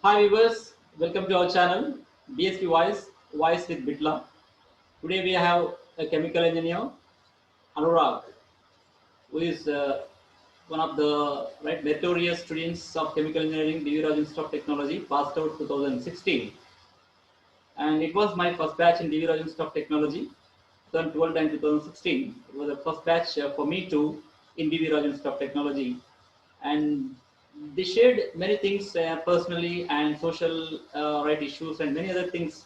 Hi viewers, welcome to our channel BSP Voice with Bitla. Today we have a chemical engineer Anurag, who is one of the meritorious students of chemical engineering, DV Raju Institute of Technology, passed out 2016, and it was my first batch in DV Raju Institute of Technology, 2012 and 2016. It was the first batch for me too in DV Raju Institute of Technology, and they shared many things personally and social issues and many other things.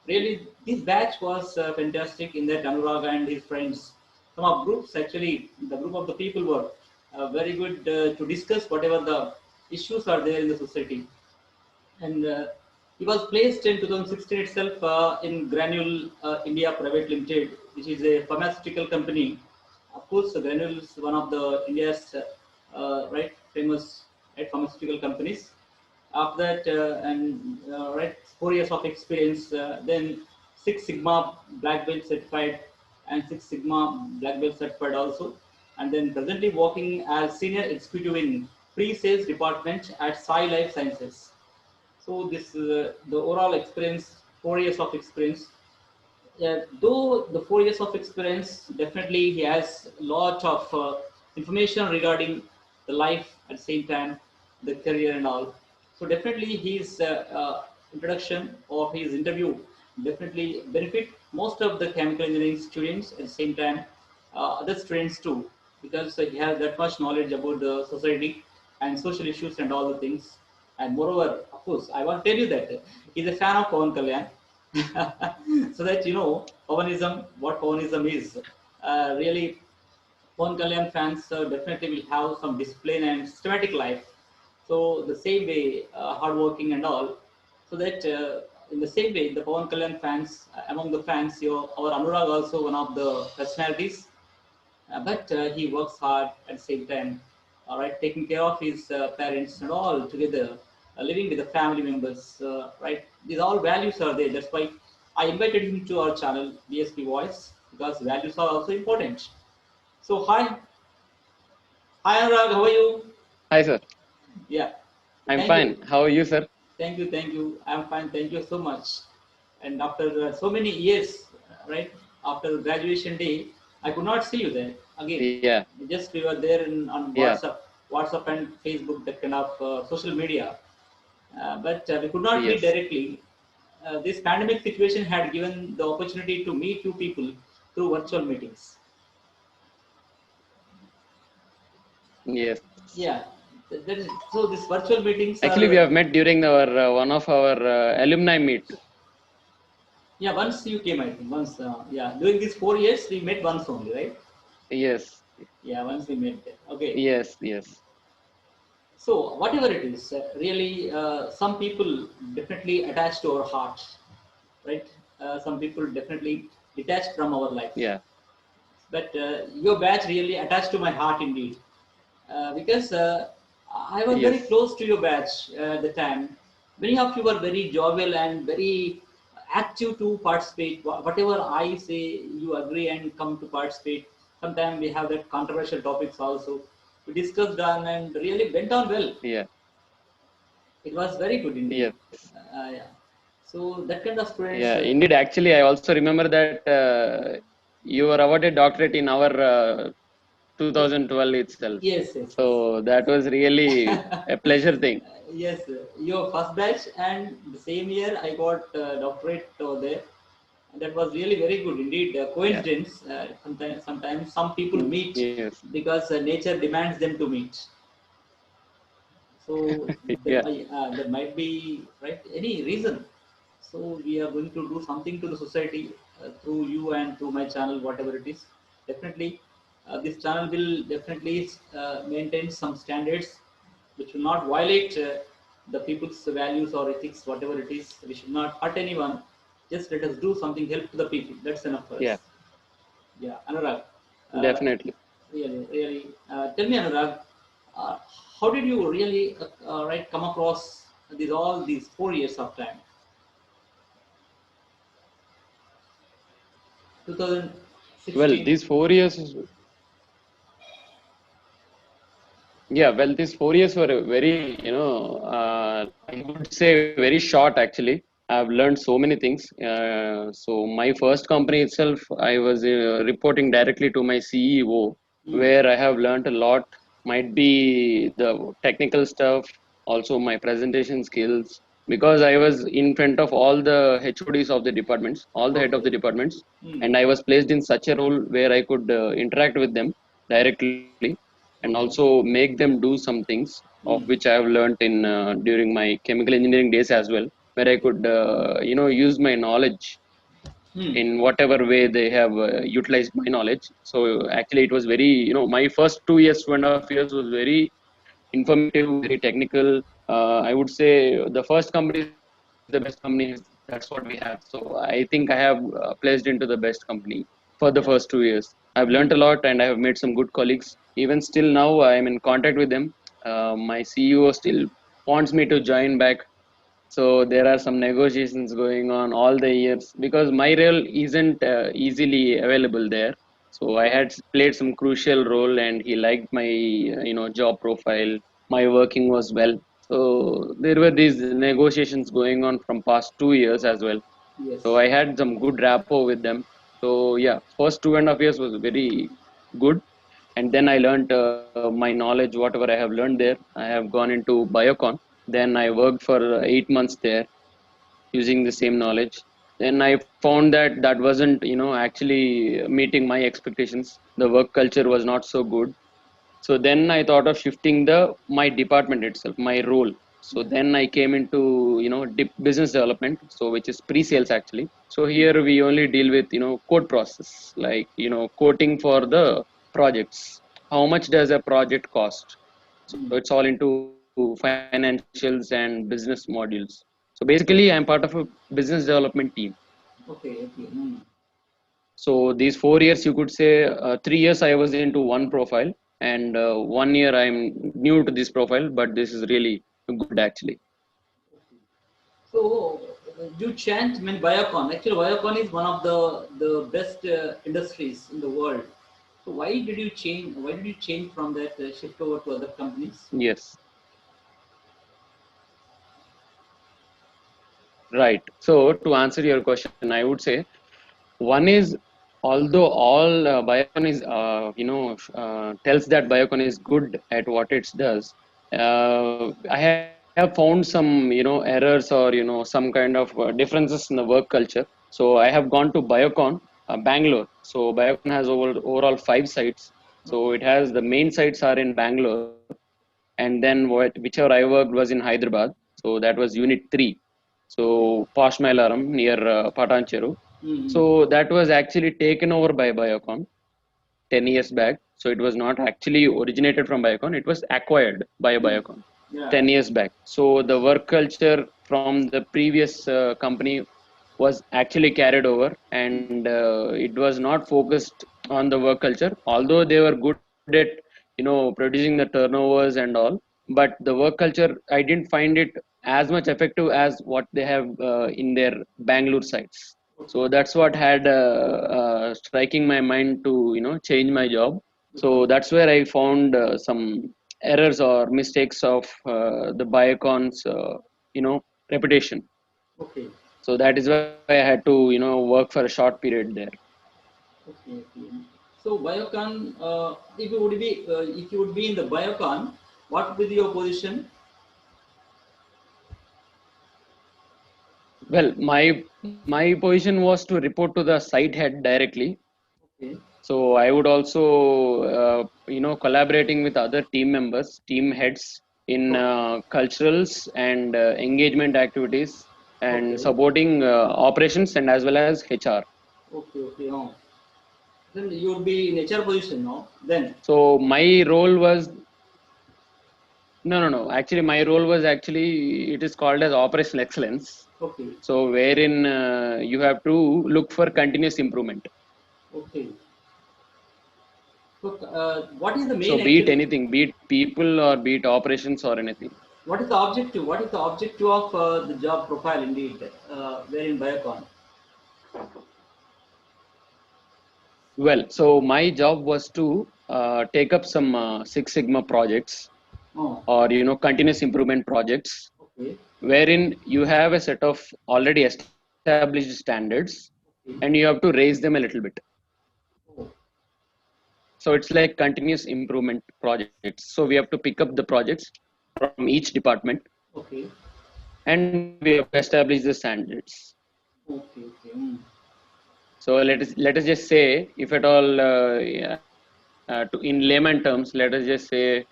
Really, this batch was fantastic in that Anurag and his friends, some of groups actually, the group of the people were very good to discuss whatever the issues are there in the society. And he was placed in 2016 itself in Granule India Private Limited, which is a pharmaceutical company. Of course, Granule is one of the India's famous pharmaceutical companies. After that, and 4 years of experience, then Six Sigma Black Belt certified and Six Sigma Black Belt certified also, and then presently working as senior executive in pre-sales department at Sai Life Sciences. So this the overall experience, 4 years of experience. Though the 4 years of experience, definitely he has a lot of information regarding the life at the same time, the career and all. So definitely his introduction or his interview definitely benefit most of the chemical engineering students at the same time, other students too, because he has that much knowledge about the society and social issues and all the things. And moreover, of course, I want to tell you that he's a fan of Pawan Kalyan. So that you know Pavanism, what Pavanism is. Really, Pawan Kalyan fans definitely will have some discipline and systematic life. So the same way, hardworking and all. So that in the same way, the Pawan Kalyan fans, among the fans, our Anurag also one of the personalities, but he works hard at the same time, all right, taking care of his parents and all together, living with the family members, right. These all values are there. That's why I invited him to our channel, BSP Voice, because values are also important. So, hi Anurag, how are you? Hi, sir. Yeah, I'm thank fine. you. How are you, sir? Thank you. I'm fine. Thank you so much. And after so many years, right, after graduation day, I could not see you there again. Yeah, Just we were there on yeah, WhatsApp and Facebook, that kind of social media. But we could not meet yes, directly. This pandemic situation had given the opportunity to meet you people through virtual meetings. yes. Yeah, so these virtual meetings are. Actually, we have met during our one of our alumni meet. Yeah, once you came, I think. Once, yeah. During these 4 years, we met once only, right? Yes, Yeah, once we met there. Okay. yes, yes, So, whatever it is, really, some people definitely attach to our heart, right? Some people definitely detached from our life. yeah, But your batch really attached to my heart indeed. Because I was very yes, close to your batch at the time. Many of you were very jovial and very active to participate. Whatever I say, you agree and come to participate. Sometimes we have that controversial topics also. We discussed on and really went on well. yeah, It was very good indeed. yes, Yeah. So that kind of students. yeah. Indeed, actually, I also remember that you were awarded doctorate in our 2012 itself. Yes, yes, yes. So that was really a pleasure thing. Yes, your first batch, and the same year I got doctorate over there. And that was really very good indeed. Yeah, Coincidence. Sometimes some people meet yes, because nature demands them to meet. So yeah, there might be right any reason. So we are going to do something to the society through you and through my channel, whatever it is. Definitely, this channel will definitely maintain some standards which will not violate the people's values or ethics, whatever it is. We should not hurt anyone. Just let us do something, help to the people. That's enough for yeah, us. Yeah, Anurag. Uh, definitely. really. Tell me, Anurag, uh, how did you really come across these 4 years of time? Well, 2016. these 4 years, Yeah, well, these 4 years were a very, I would say very short actually. I've learned so many things. So my first company itself, I was reporting directly to my CEO, Mm. where I have learned a lot. Might be the technical stuff, also my presentation skills, because I was in front of all the HODs of the departments, all the head of the Okay. departments, Mm. and I was placed in such a role where I could interact with them directly and Okay. also make them do some things of Mm. which I have learned in during my chemical engineering days as well, where I Okay. could use my knowledge Mm. in whatever way they have utilized my knowledge. So actually, it was very my first 2 years, 2.5 years was very informative, very technical. I would say the first company is the best company. That's what we have. So I think I have placed into the best company for the Yeah. first 2 years. I've learned a Mm. lot and I have made some good colleagues. Even still now, I am in contact with them. My CEO still wants me to join back, so there are some negotiations going on all the years because my role isn't easily available there. So I Okay. had played some crucial role, and he liked my job profile. My working was well. So there were these negotiations going on from past 2 years as well. So Yes. I had some good rapport with them. So yeah, first 2.5 years was very good, and then I learned my knowledge, whatever I have learned there. I have gone into Biocon. Then I worked for 8 months there using the same knowledge. Then I found that that wasn't actually meeting my expectations. The work culture was not so good. So then I thought of shifting the my department itself, my role. So Yeah. then I came into business development, so which is pre-sales actually. So Mm. here we only deal with quote process, like quoting for the projects. How much does a project cost? So it's Mm. all into financials and business modules. So basically I'm part of a Okay. business development team. Okay. Okay. Mm. So these 4 years, you could say 3 years I was into one profile, and 1 year I'm new to this profile. But this is really good actually. So you chant, I mean, Biocon. Actually, Biocon is one of the best industries in the world. So why did you change? Why did you change from that shift over to other companies? Yes, right. So to answer your question, I would say one is, although all Biocon is tells that Biocon is good at what it does. I have found some errors or some kind of differences in the work culture. So I have gone to Biocon, Bangalore. So Biocon has overall 5 sites. So Okay. it has the main sites are in Bangalore, and then whichever I worked was in Hyderabad. So that was Unit 3. Okay. So Pashmailaram near Patancheru. Mm-hmm. So that was actually taken over by Biocon 10 years back. So it was not actually originated from Biocon, it was acquired by Mm. Biocon Yeah. 10 years back. So the work culture from the previous company was actually carried over, and it was not focused on the work culture, although they were good at producing the turnovers and all. But the work culture, I didn't find it as much effective as what they have in their Bangalore sites. Okay. So that's what had striking my mind to change my job. Okay. So that's where I found some errors or mistakes of the Biocon's reputation. Okay. So that is why I had to work for a short period there. Okay. Okay. So Biocon, if you would be in the Biocon, what would be your position? Well, my position was to report to the site head directly. Okay. So I would also collaborating with other team members, team heads in Okay. culturals and engagement activities, and Okay. supporting operations and as well as HR. Okay. Okay. Oh. Then you would be in HR position, no? Then. So my role was no. Actually, my role was actually, it is called as operational excellence. Okay. So wherein you have to look for continuous improvement. Okay. So what is the So main be it actually? anything, be it people or be it operations or anything. What is the objective? What is the objective of the job profile indeed? Where in Biocon? Well, so my job was to take up some Six Sigma projects. Oh, or continuous improvement projects, okay. wherein you have a set of already established standards Okay. and you have to raise them a little bit. Oh, So it's like continuous improvement projects. So we have to pick up the projects from each department okay. and we have to establish the standards. Okay. Okay. Mm. So let us just say, if at all, yeah, to in layman terms, let us just say,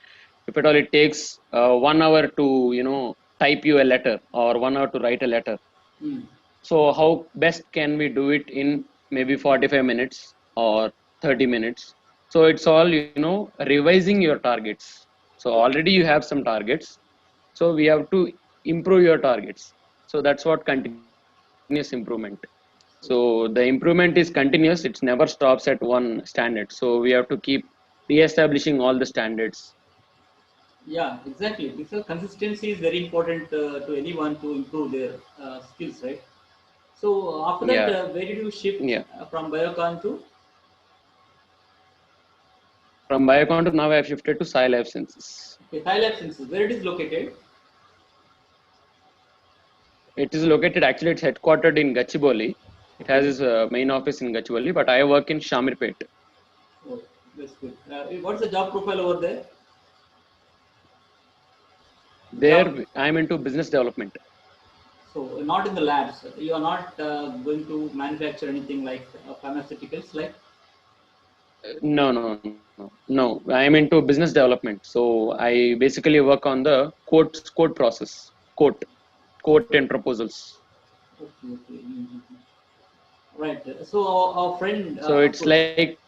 if at all it takes 1 hour to type you a letter, or 1 hour to write a letter. Mm. So how best can we do it in maybe 45 minutes or 30 minutes? So it's all revising your targets. So already you have some targets. So we have to improve your targets. So that's what continuous improvement. So the improvement is continuous. It's never stops at one standard. So we have to keep re-establishing all the standards. Yeah, exactly. Because consistency is very important to anyone to improve their skills, right? So after that, Yeah, where did you shift yeah. from Biocon to? From Biocon to now I have shifted to Sci Life Sciences. Okay, Thai Lab Sciences. Where it is located? It is located, actually, it's headquartered in Gachibowli. It has Okay. its main office in Gachibowli, but I work in Shamirpet. Oh, that's good. What's the job profile over there? Job. There, I'm into business development. So not in the labs. You are not going to manufacture anything like pharmaceuticals, like. No. I'm into business development. So I basically work on the quote process, quote and proposals. Okay. Okay. Mhm. Right. So our friend So it's approached. like,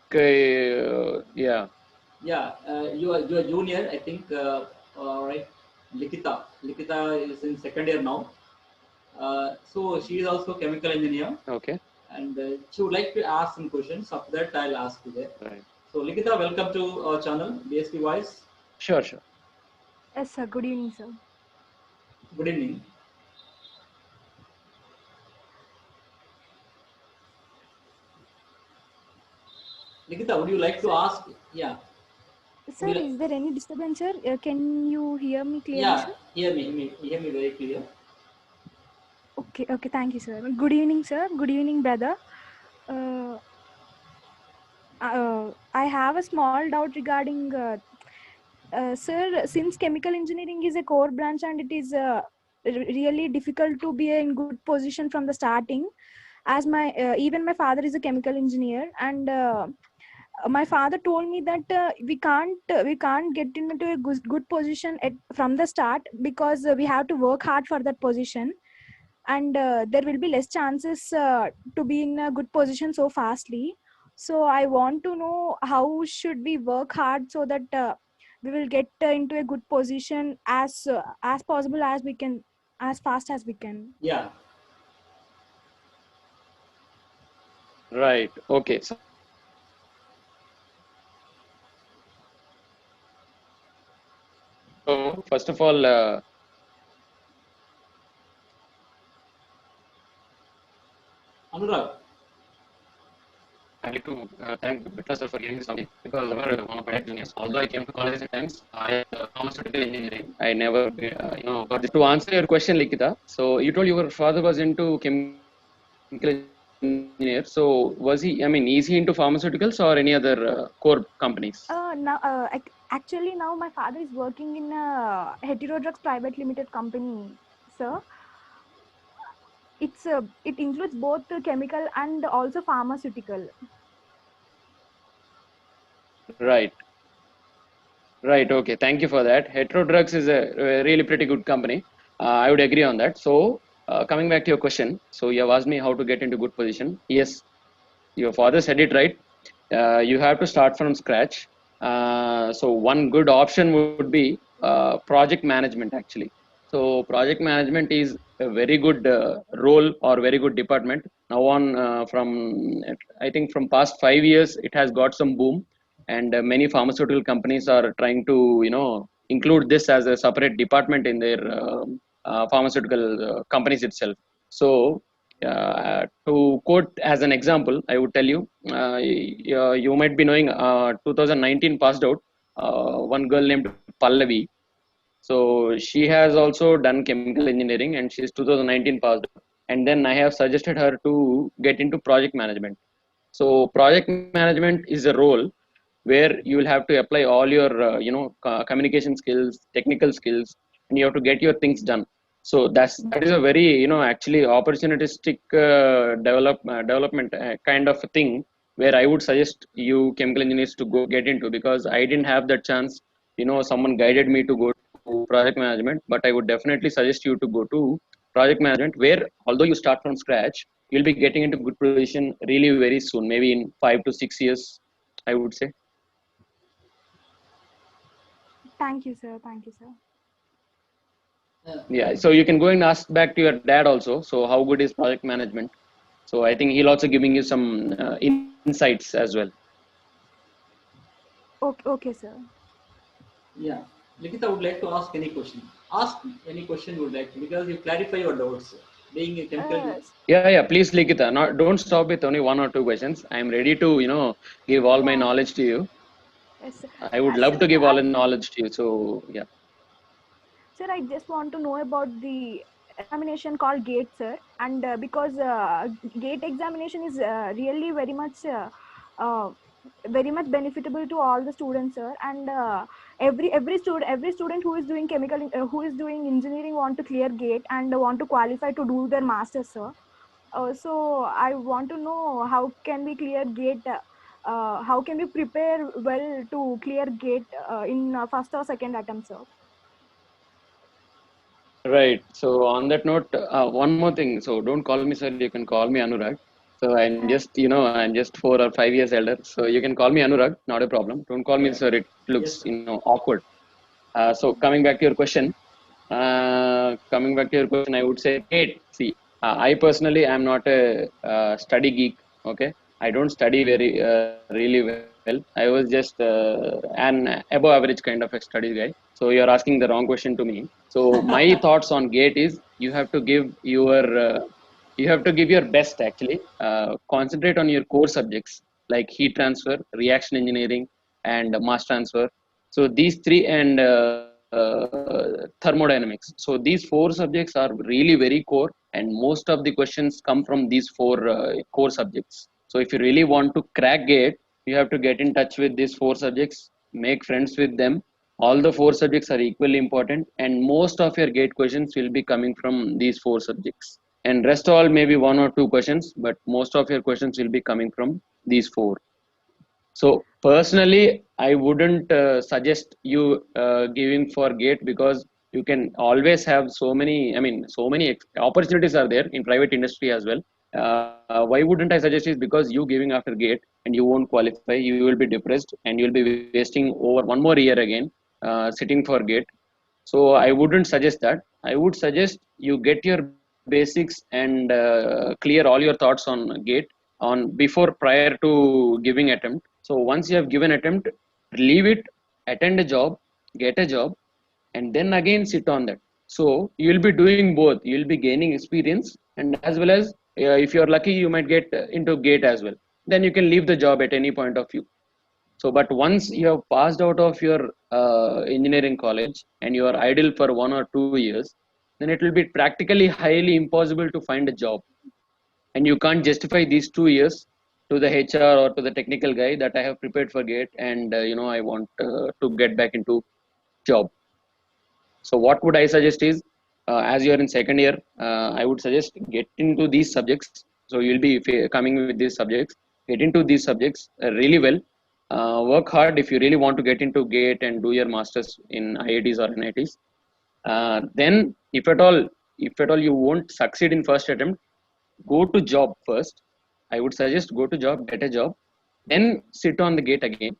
yeah, Yeah, you are junior, I think. Right, Likita. Likita is in second year now. So she is also chemical engineer, okay, and she would like to ask some questions. After that, I'll ask you there. right. So Likita, welcome to our channel, BSP Voice. Sure. Yes, sir. Good evening, sir. Good evening, Likita. Would you like to Sir, ask? Yeah. Would sir, you like? is there any disturbance, sir? Can you hear me clearly, Yeah. sir? Hear me very clear. Okay. Thank you, sir. Good evening, sir. Good evening, brother. Uh, I have a small doubt regarding, sir, since chemical engineering is a core branch and it is really difficult to be in good position from the starting, as my even my father is a chemical engineer, and my father told me that we can't get into a good position from the start, because we have to work hard for that position, and there will be less chances to be in a good position so fastly. So I want to know how should we work hard so that we will get into a good position as possible as we can, as fast as we can. Yeah. Right. Okay. So first of all, Anurag. I'd like to thank Bitla sir for giving this opportunity, because I was one of my juniors. Although I came to college at times, I had pharmaceutical engineering. I never, got this. To answer your question, Likita. So you told your father was into chemical engineer. So was he? I mean, is he into pharmaceuticals or any other core companies? Actually, now my father is working in a Heterodrugs Private Limited company, sir. It includes both the chemical and also pharmaceutical. Right. Right. Okay. Thank you for that. Heterodrugs is a really pretty good company. I would agree on that. So, coming back to your question, so you have asked me how to get into good position. Yes, your father said it right. You have to start from scratch. So one good option would be project management, actually. So project management is a very good role or very good department. Now on, from I think from past 5 years, it has got some boom, and many pharmaceutical companies are trying to include this as a separate department in their pharmaceutical companies itself. So to quote as an example, I would tell you, you might be knowing, 2019 passed out one girl named Pallavi. So she has also done chemical engineering and she's 2019 passed. And then I have suggested her to get into project management. So project management is a role where you will have to apply all your communication skills, technical skills, and you have to get your things done. So that is a very actually opportunistic development kind of a thing where I would suggest you chemical engineers to go get into, because I didn't have that chance. Someone guided me to go to project management, but I would definitely suggest you to go to project management, where although you start from scratch, you'll be getting into good position really very soon, maybe in 5 to 6 years, I would say. Thank you, sir. Thank you, sir. Yeah, so you can go and ask back to your dad also. So how good is project management? So I think he'll also giving you some insights as well. Okay, sir. Yeah. Likita would like to ask any question. Ask any question you would like to, because you clarify your doubts. Being a chemical. Yeah, please, Likita. Don't stop with only one or two questions. I'm ready to, give all my Yeah. knowledge to you. Yes, sir. I would love Sir, to give all the knowledge to you. So yeah. Sir, I just want to know about the examination called GATE, sir. And because GATE examination is really very much benefitable to all the students, sir. And every student who is doing who is doing engineering want to clear GATE and want to qualify to do their masters, sir. So I want to know how can we clear GATE. How can we prepare well to clear GATE in first or second attempt, sir? Right. So on that note, one more thing. So don't call me sir. You can call me Anurag. So I'm just 4 or 5 years elder. So you can call me Anurag. Not a problem. Don't call me Yeah. sir. It Yes, looks sir. awkward. So coming back to your question, I would say, great. See, I personally am not a study geek. Okay, I don't study very really well. I was just an above average kind of a study guy. So you're asking the wrong question to me. So my thoughts on GATE is you have to give your best actually. Concentrate on your core subjects like heat transfer, reaction engineering, and mass transfer. So these three and thermodynamics. So these four subjects are really very core, and most of the questions come from these four core subjects. So if you really want to crack GATE, you have to get in touch with these four subjects, make friends with them. All the four subjects are equally important, and most of your GATE questions will be coming from these four subjects. And rest all maybe one or two questions, but most of your questions will be coming from these four. So personally, I wouldn't suggest you giving for GATE, because you can always have so many. I mean, so many opportunities are there in private industry as well. Why wouldn't I suggest is because you giving after GATE and you won't qualify, you will be depressed and you will be wasting over one more year again sitting for GATE. So I wouldn't suggest that. I would suggest you get your basics and clear all your thoughts on GATE on before prior to giving attempt. So once you have given attempt, leave it, attend a job, get a job, and then again sit on that. So you will be doing both. You will be gaining experience, and as well as if you are lucky, you might get into GATE as well. Then you can leave the job at any point of view. So, but once you have passed out of your engineering college and you are idle for 1 or 2 years, then it will be practically highly impossible to find a job. And you can't justify these 2 years to the HR or to the technical guy that I have prepared for GATE and I want to get back into job. So what would I suggest is, as you are in second year, I would suggest get into these subjects. So you'll be coming with these subjects. Get into these subjects really well. Work hard if you really want to get into GATE and do your masters in IITs or NITs. Then, if at all you won't succeed in first attempt, go to job first. I would suggest go to job, get a job, then sit on the GATE again.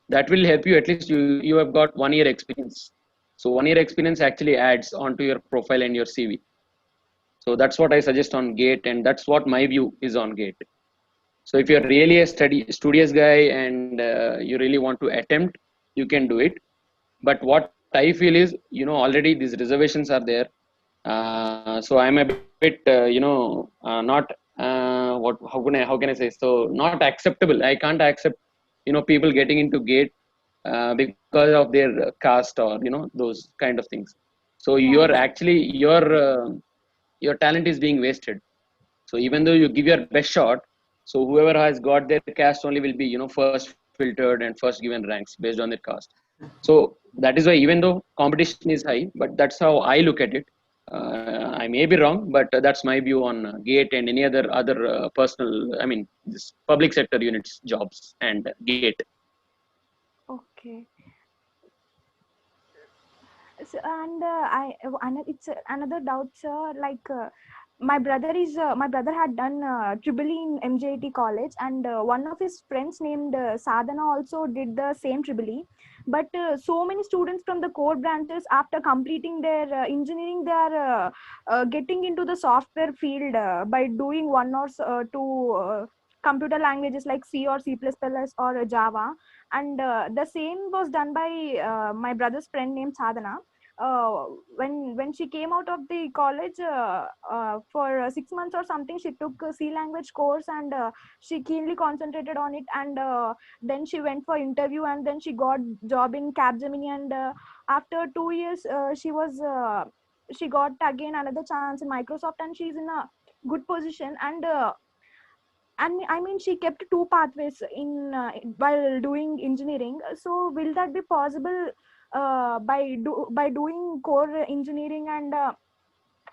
That will help you. At least you have got 1 year experience. So 1 year experience actually adds onto your profile and your CV. So that's what I suggest on GATE, and that's what my view is on GATE. So if you're really a studious guy and you really want to attempt, you can do it. But what I feel is, already these reservations are there. So I'm a bit, not how can I say? So not acceptable. I can't accept, people getting into GATE because of their caste or those kind of things. So you're Yes. actually your talent is being wasted. So even though you give your best shot, so whoever has got their caste only will be first filtered and first given ranks based on their caste. So that is why, even though competition is high, but that's how I look at it. I may be wrong, but that's my view on Gate and any other personal, I mean, this public sector units jobs and Gate. Okay. So, and it's another doubt, sir. Like my brother had done triple E in MJT college, and one of his friends named Sadhana also did the same triple E. But so many students from the core branches, after completing their engineering, they are getting into the software field by doing one or two computer languages like C or C++ or Java. And the same was done by my brother's friend named Sadhana. When she came out of the college, for 6 months or something, she took a C language course, and she keenly concentrated on it, and then she went for interview, and then she got job in Capgemini, and after 2 years she got again another chance in Microsoft, and she's in a good position. And I mean, she kept two pathways in while doing engineering. So will that be possible by doing core engineering and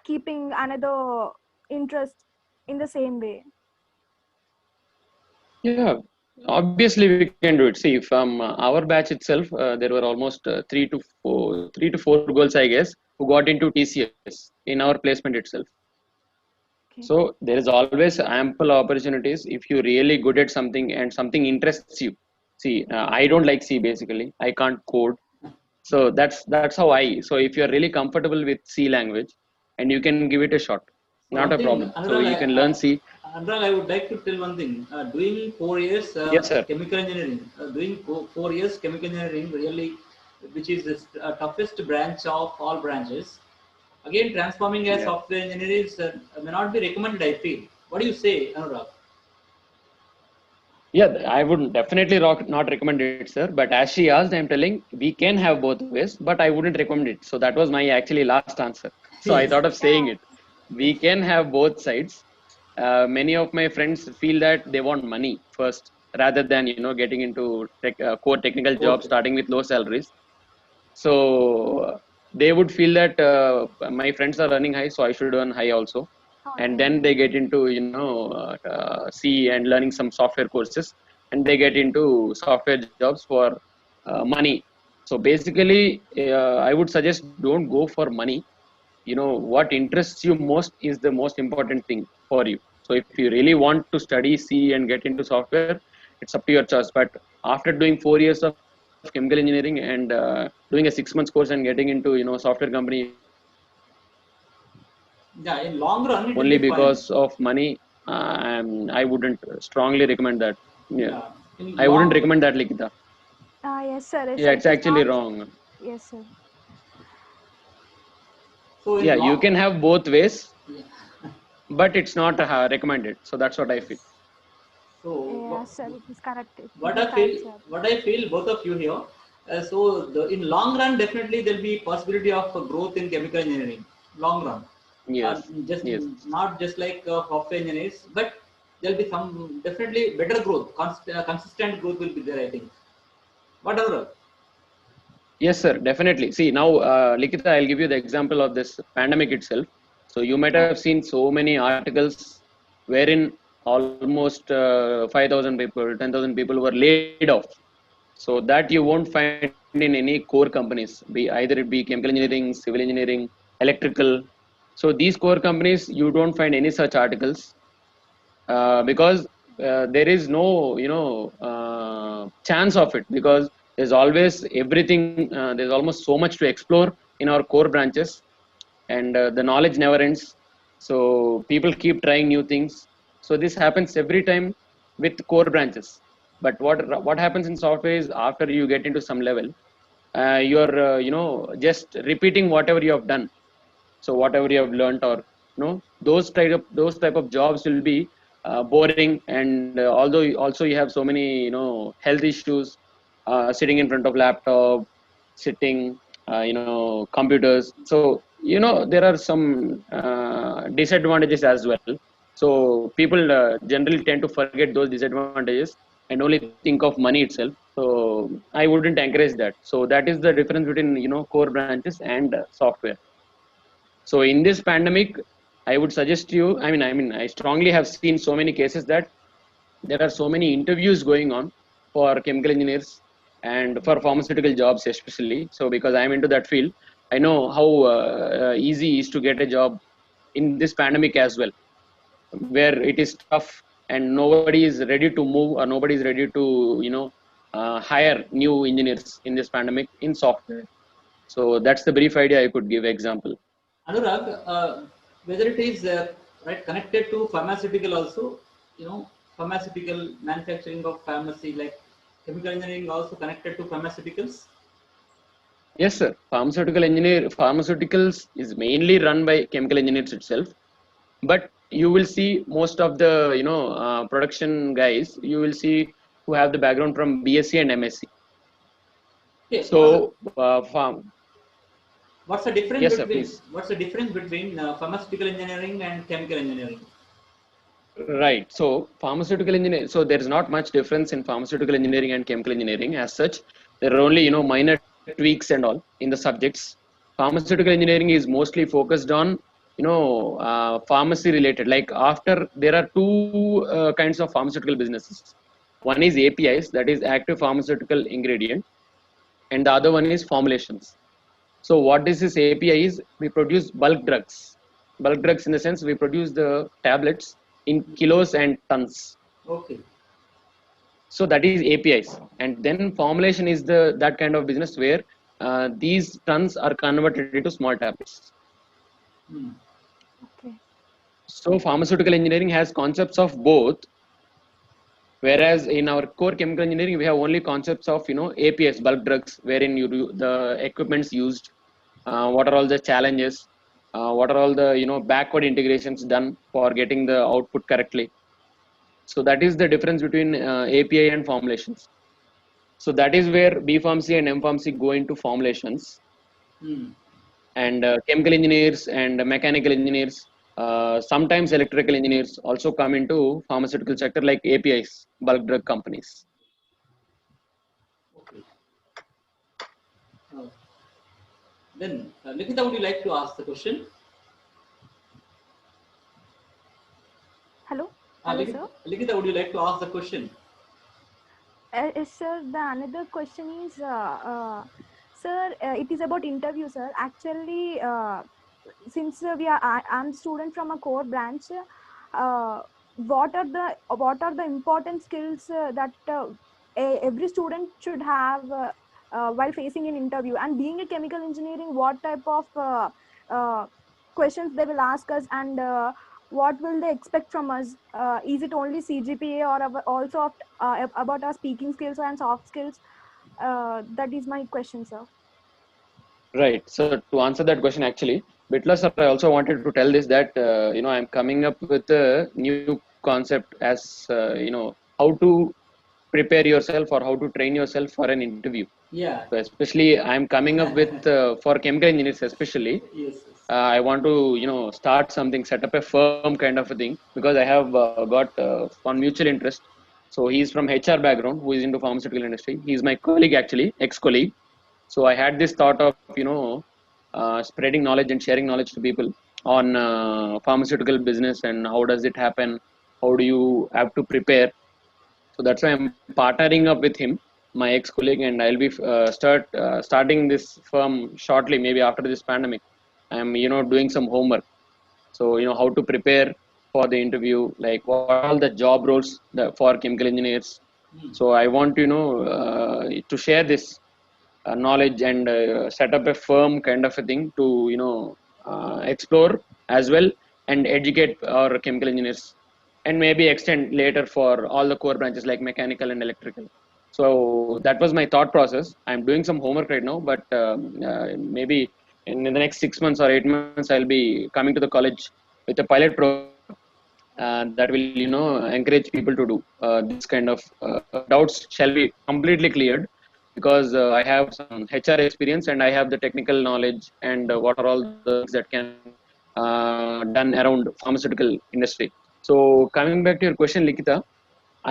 keeping another interest in the same way? Yeah, obviously we can do it. See, from our batch itself, there were almost three to four girls, I guess, who got into TCS in our placement itself. Okay. So there is always ample opportunities if you're really good at something and something interests you. See, I don't like C basically. I can't code. So that's how I. So if you're really comfortable with C language and you can give it a shot, So not one a thing, problem. So you can learn C. Anurag, I would like to tell one thing. Doing 4 years Yes, sir. chemical engineering, doing 4 years chemical engineering really, which is the toughest branch of all branches. Again, transforming as Yeah. software engineer is may not be recommended. I feel. What do you say, Anurag? Yeah, I would definitely not recommend it, sir. But as she asked, I'm telling we can have both ways, but I wouldn't recommend it. So that was my actually last answer. So I Yes. thought of saying Yeah. it. We can have both sides. Many of my friends feel that they want money first rather than getting into core technical jobs Code. starting with low salaries. So they would feel that my friends are earning high, so I should earn high also. And Okay. then they get into C and learning some software courses, and they get into software jobs for money. So basically, I would suggest don't go for money. What interests you most is the most important thing for you. So if you really want to study C and get into software, it's up to your choice. But after doing 4 years of chemical engineering and doing a 6 months course and getting into software company Yeah, in long run it will only be fine. because of money, I wouldn't strongly recommend that. Yeah, Yeah, in I wouldn't long. recommend that, Likita. Yes, sir. Yes, Yeah, sir. it's It is actually not. wrong. Yes, sir. So Yeah, in you long. can have both ways, Yeah. but it's not recommended. So that's what I feel. So Yes, sir. It is correct. It what is I feel, correct, sir. both of you here. In long run, definitely there'll be possibility of growth in chemical engineering. Long run, Yes, just yes. not just like software engineers, but there'll be some definitely better growth. Consistent growth will be there, I think. Whatever. Yes, sir, definitely. See, now, Likita, I'll give you the example of this pandemic itself. So, you might have seen so many articles wherein almost 5,000 people, 10,000 people were laid off. So, that you won't find in any core companies, either it be chemical engineering, civil engineering, electrical. So, these core companies, you don't find any such articles because there is no chance of it, because there's always everything, there's almost so much to explore in our core branches, and the knowledge never ends. So people keep trying new things. So this happens every time with core branches. But what happens in software is, after you get into some level, you're just repeating whatever you have done. So whatever you have learned, or those type of jobs will be boring. And although also you have so many health issues, sitting in front of laptop, sitting, computers. So, there are some disadvantages as well. So people generally tend to forget those disadvantages and only think of money itself. So I wouldn't encourage that. So that is the difference between core branches and software. So in this pandemic, I would suggest you. I strongly have seen so many cases that there are so many interviews going on for chemical engineers and for pharmaceutical jobs especially. So because I'm into that field, I know how easy is to get a job in this pandemic as well, where it is tough and nobody is ready to move or nobody is ready to hire new engineers in this pandemic in software. So that's the brief idea I could give example. Anurag, whether it is right connected to pharmaceutical also, pharmaceutical manufacturing of pharmacy, like chemical engineering also connected to pharmaceuticals. Yes, sir. Pharmaceuticals is mainly run by chemical engineers itself, but you will see most of the production guys. You will see who have the background from BSc and MSc. Okay, So, what's the difference yes, sir. between Please. pharmaceutical engineering and chemical engineering? Right. So, pharmaceutical engineering. So, there is not much difference in pharmaceutical engineering and chemical engineering as such. There are only minor tweaks and all in the subjects. Pharmaceutical engineering is mostly focused on pharmacy related. Like after there are two kinds of pharmaceutical businesses. One is APIs, that is active pharmaceutical ingredient, and the other one is formulations. So what this API is, we produce bulk drugs. Bulk drugs in the sense we produce the tablets in kilos and tons. Okay. So that is APIs, and then formulation is that kind of business where these tons are converted into small tablets. Hmm. Okay. So pharmaceutical engineering has concepts of both, whereas in our core chemical engineering we have only concepts of APIs, bulk drugs, wherein you do the equipments used, what are all the challenges, what are all the backward integrations done for getting the output correctly. So that is the difference between API and formulations. So that is where B Pharmacy and M Pharmacy go into formulations, Hmm. and chemical engineers and mechanical engineers, sometimes electrical engineers also come into pharmaceutical sector like APIs, bulk drug companies. Okay. Uh, then, Nikita, would you like to ask the question? Hello. Hello, Likita, sir. Likita, would you like to ask the question? Yes, sir. The another question is, sir, it is about interview, sir. Actually, since I'm student from a core branch, what are the important skills that every student should have while facing an interview? And being a chemical engineering, what type of uh, questions they will ask us, and what will they expect from us? Is it only CGPA, or also about our speaking skills and soft skills? That is my question, sir. Right. So to answer that question, actually, Bitla sir, I also wanted to tell this that I'm coming up with a new concept as how to prepare yourself or how to train yourself for an interview. Yeah. So especially, I'm coming up with for chemical engineers especially. Yes. I want to start something, set up a firm kind of a thing, because I have got one mutual interest. So he's from HR background, who is into pharmaceutical industry. He's my colleague, actually, ex-colleague. So I had this thought of spreading knowledge and sharing knowledge to people on pharmaceutical business and how does it happen, how do you have to prepare. So that's why I'm partnering up with him, my ex-colleague, and I'll be starting this firm shortly, maybe after this pandemic. I'm doing some homework. So how to prepare for the interview, like what are all the job roles for chemical engineers. Hmm. So I want to share this knowledge and set up a firm kind of a thing to explore as well and educate our chemical engineers, and maybe extend later for all the core branches like mechanical and electrical. So that was my thought process. I'm doing some homework right now, but maybe in the next 6 months or 8 months I'll be coming to the college with a pilot program that will encourage people to do this kind of doubts shall be completely cleared. because I have some HR experience and I have the technical knowledge and what are all the things that can done around pharmaceutical industry. So coming back to your question, Likita,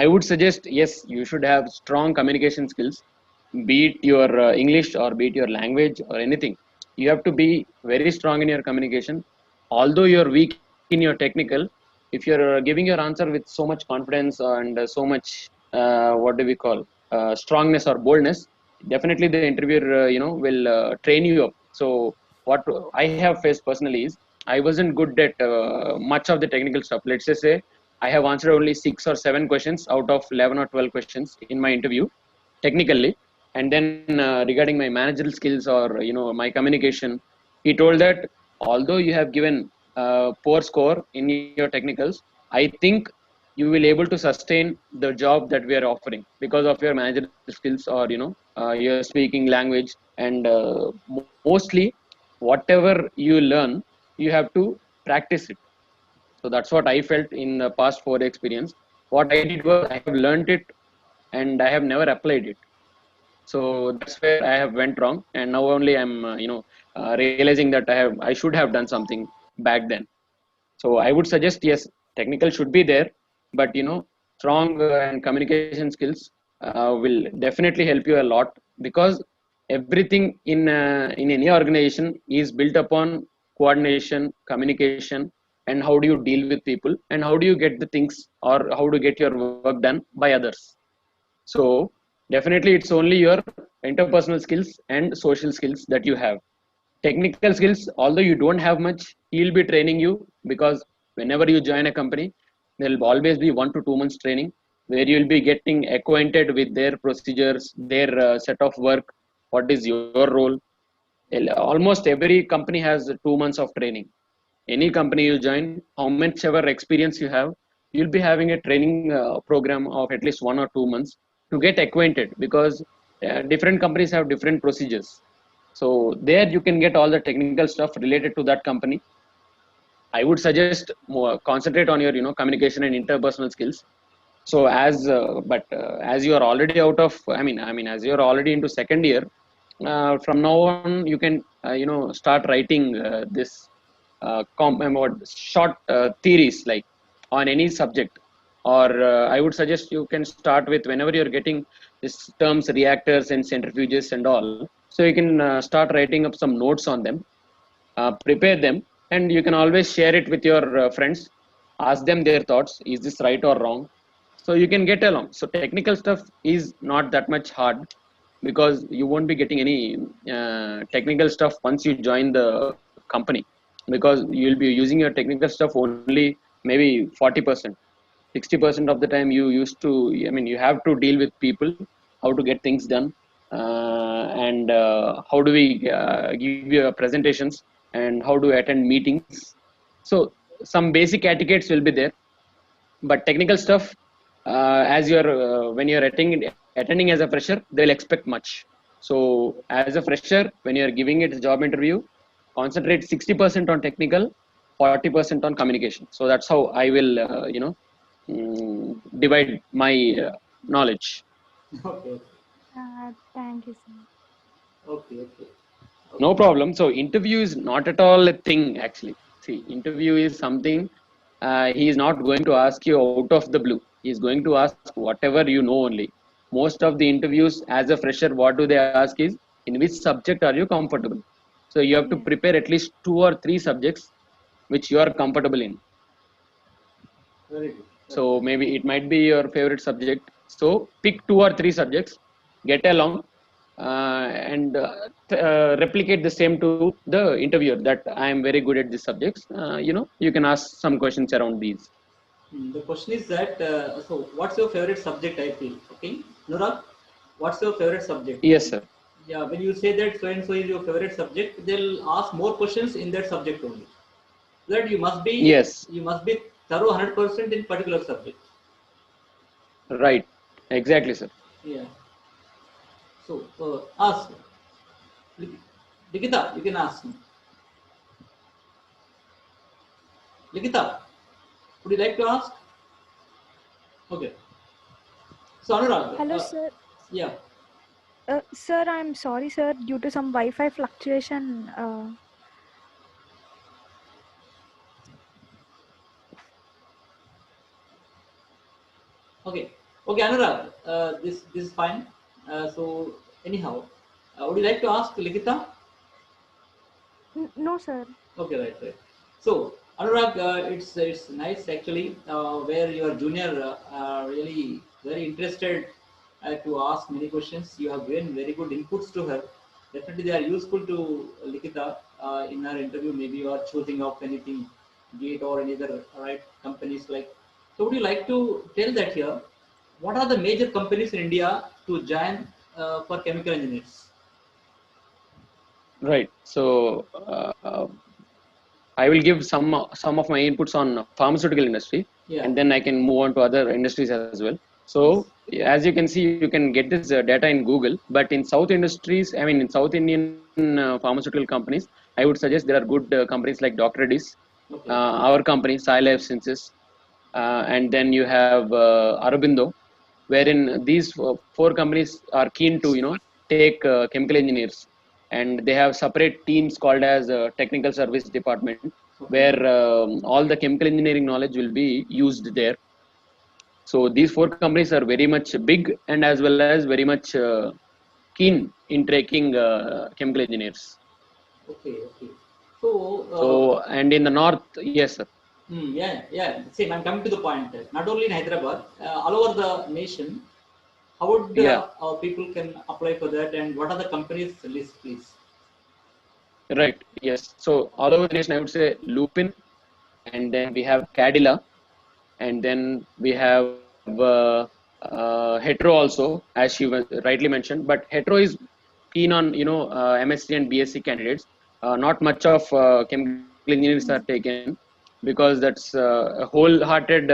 I would suggest yes, you should have strong communication skills, be it your English or be it your language or anything. You have to be very strong in your communication. Although you're weak in your technical, if you're giving your answer with so much confidence and so much what do we call strongness or boldness, definitely the interviewer will train you up. So what I have faced personally is I wasn't good at much of the technical stuff. Let's just say I have answered only 6 or 7 questions out of 11 or 12 questions in my interview technically. And then regarding my managerial skills or my communication, he told that although you have given poor score in your technicals, I think you will able to sustain the job that we are offering because of your managerial skills or your speaking language. And mostly whatever you learn, you have to practice it. So that's what I felt in the past 4 experience. What I did was I have learned it and I have never applied it. So that's where I have went wrong, and now only I'm realizing that I should have done something back then. So I would suggest yes, technical should be there, but strong and communication skills will definitely help you a lot, because everything in any organization is built upon coordination, communication, and how do you deal with people and how do you get the things or how to get your work done by others. So definitely it's only your interpersonal skills and social skills that you have. Technical skills, although you don't have much, he'll be training you, because whenever you join a company, there will always be 1 to 2 months training where you'll be getting acquainted with their procedures, their set of work, what is your role. Almost every company has 2 months of training. Any company you join, how much ever experience you have, you'll be having a training program of at least 1 or 2 months to get acquainted, because different companies have different procedures. So there you can get all the technical stuff related to that company. I would suggest more concentrate on your communication and interpersonal skills. So as you are already out of, I mean as you are already into second year, from now on you can start writing this what short theories like on any subject. Or I would suggest you can start with whenever you're getting these terms, reactors and centrifuges and all, so you can start writing up some notes on them, prepare them, and you can always share it with your friends, ask them their thoughts, is this right or wrong, so you can get along. So technical stuff is not that much hard, because you won't be getting any technical stuff once you join the company, because you'll be using your technical stuff only maybe 40%. 60% of the time you used to, I mean, you have to deal with people, how to get things done, and how do we give you presentations and how do we attend meetings. So some basic etiquettes will be there, but technical stuff, as you're when you're attending as a fresher, they'll expect much. So as a fresher, when you're giving it a job interview, concentrate 60% on technical, 40% on communication. So that's how I will divide my knowledge. Okay. Thank you, sir. Okay. Okay. No Okay. problem. So interview is not at all a thing actually. See, interview is something. He is not going to ask you out of the blue. He is going to ask whatever you know only. Most of the interviews as a fresher, what do they ask is, in which subject are you comfortable? So you have to Yes. prepare at least 2 or 3 subjects which you are comfortable in. Very good. Very So good. maybe it might be your favorite subject. So pick 2 or 3 subjects, get along, and replicate the same to the interviewer that I am very good at these subjects. You can ask some questions around these. The question is that, so what's your favorite subject? I feel okay. Nura, what's your favorite subject? Yes, sir. Yeah, when you say that so and so is your favorite subject, they'll ask more questions in that subject only. That Yes, you must be thorough 100% in particular subject. right. Exactly, sir. Yeah. So ask Likita, you can ask me. Likita, would you like to ask? Okay. So Anurag, Hello, sir. yeah. Sir, I'm sorry, sir. Due to some Wi-Fi fluctuation, Okay. Okay, Anurag, this is fine. So anyhow, would you like to ask Likita? no, sir. Okay, right, right. So Anurag, it's nice actually where your junior are really very interested to ask many questions. You have given very good inputs to her. Definitely, they are useful to Likita in her interview. Maybe you are choosing of anything, Gate or any other right companies like. So, would you like to tell that here? What are the major companies in India to join for chemical engineers? Right. So I will give some of my inputs on pharmaceutical industry, Yeah. and then I can move on to other industries as well. So Yes. as you can see, you can get this data in Google. But in South industries, I mean in South Indian pharmaceutical companies, I would suggest there are good companies like Dr. Reddy's, Okay. our company, Sai Life Sciences, and then you have Aurobindo, wherein these four companies are keen to take chemical engineers, and they have separate teams called as technical service department, Okay. where all the chemical engineering knowledge will be used there. So these four companies are very much big and as well as very much keen in taking chemical engineers. Okay. Okay. So. So and in the north, yes sir. Yeah, yeah. Same. I'm coming to the point. Not only in Hyderabad, all over the nation. How would Yeah, people can apply for that, and what are the companies list, please? right, yes. So all over the nation, I would say Lupin, and then we have Cadila, and then we have Hetero also, as she was rightly mentioned. But Hetero is keen on MSc and BSc candidates. Not much of chemical engineers are taken, because that's a wholehearted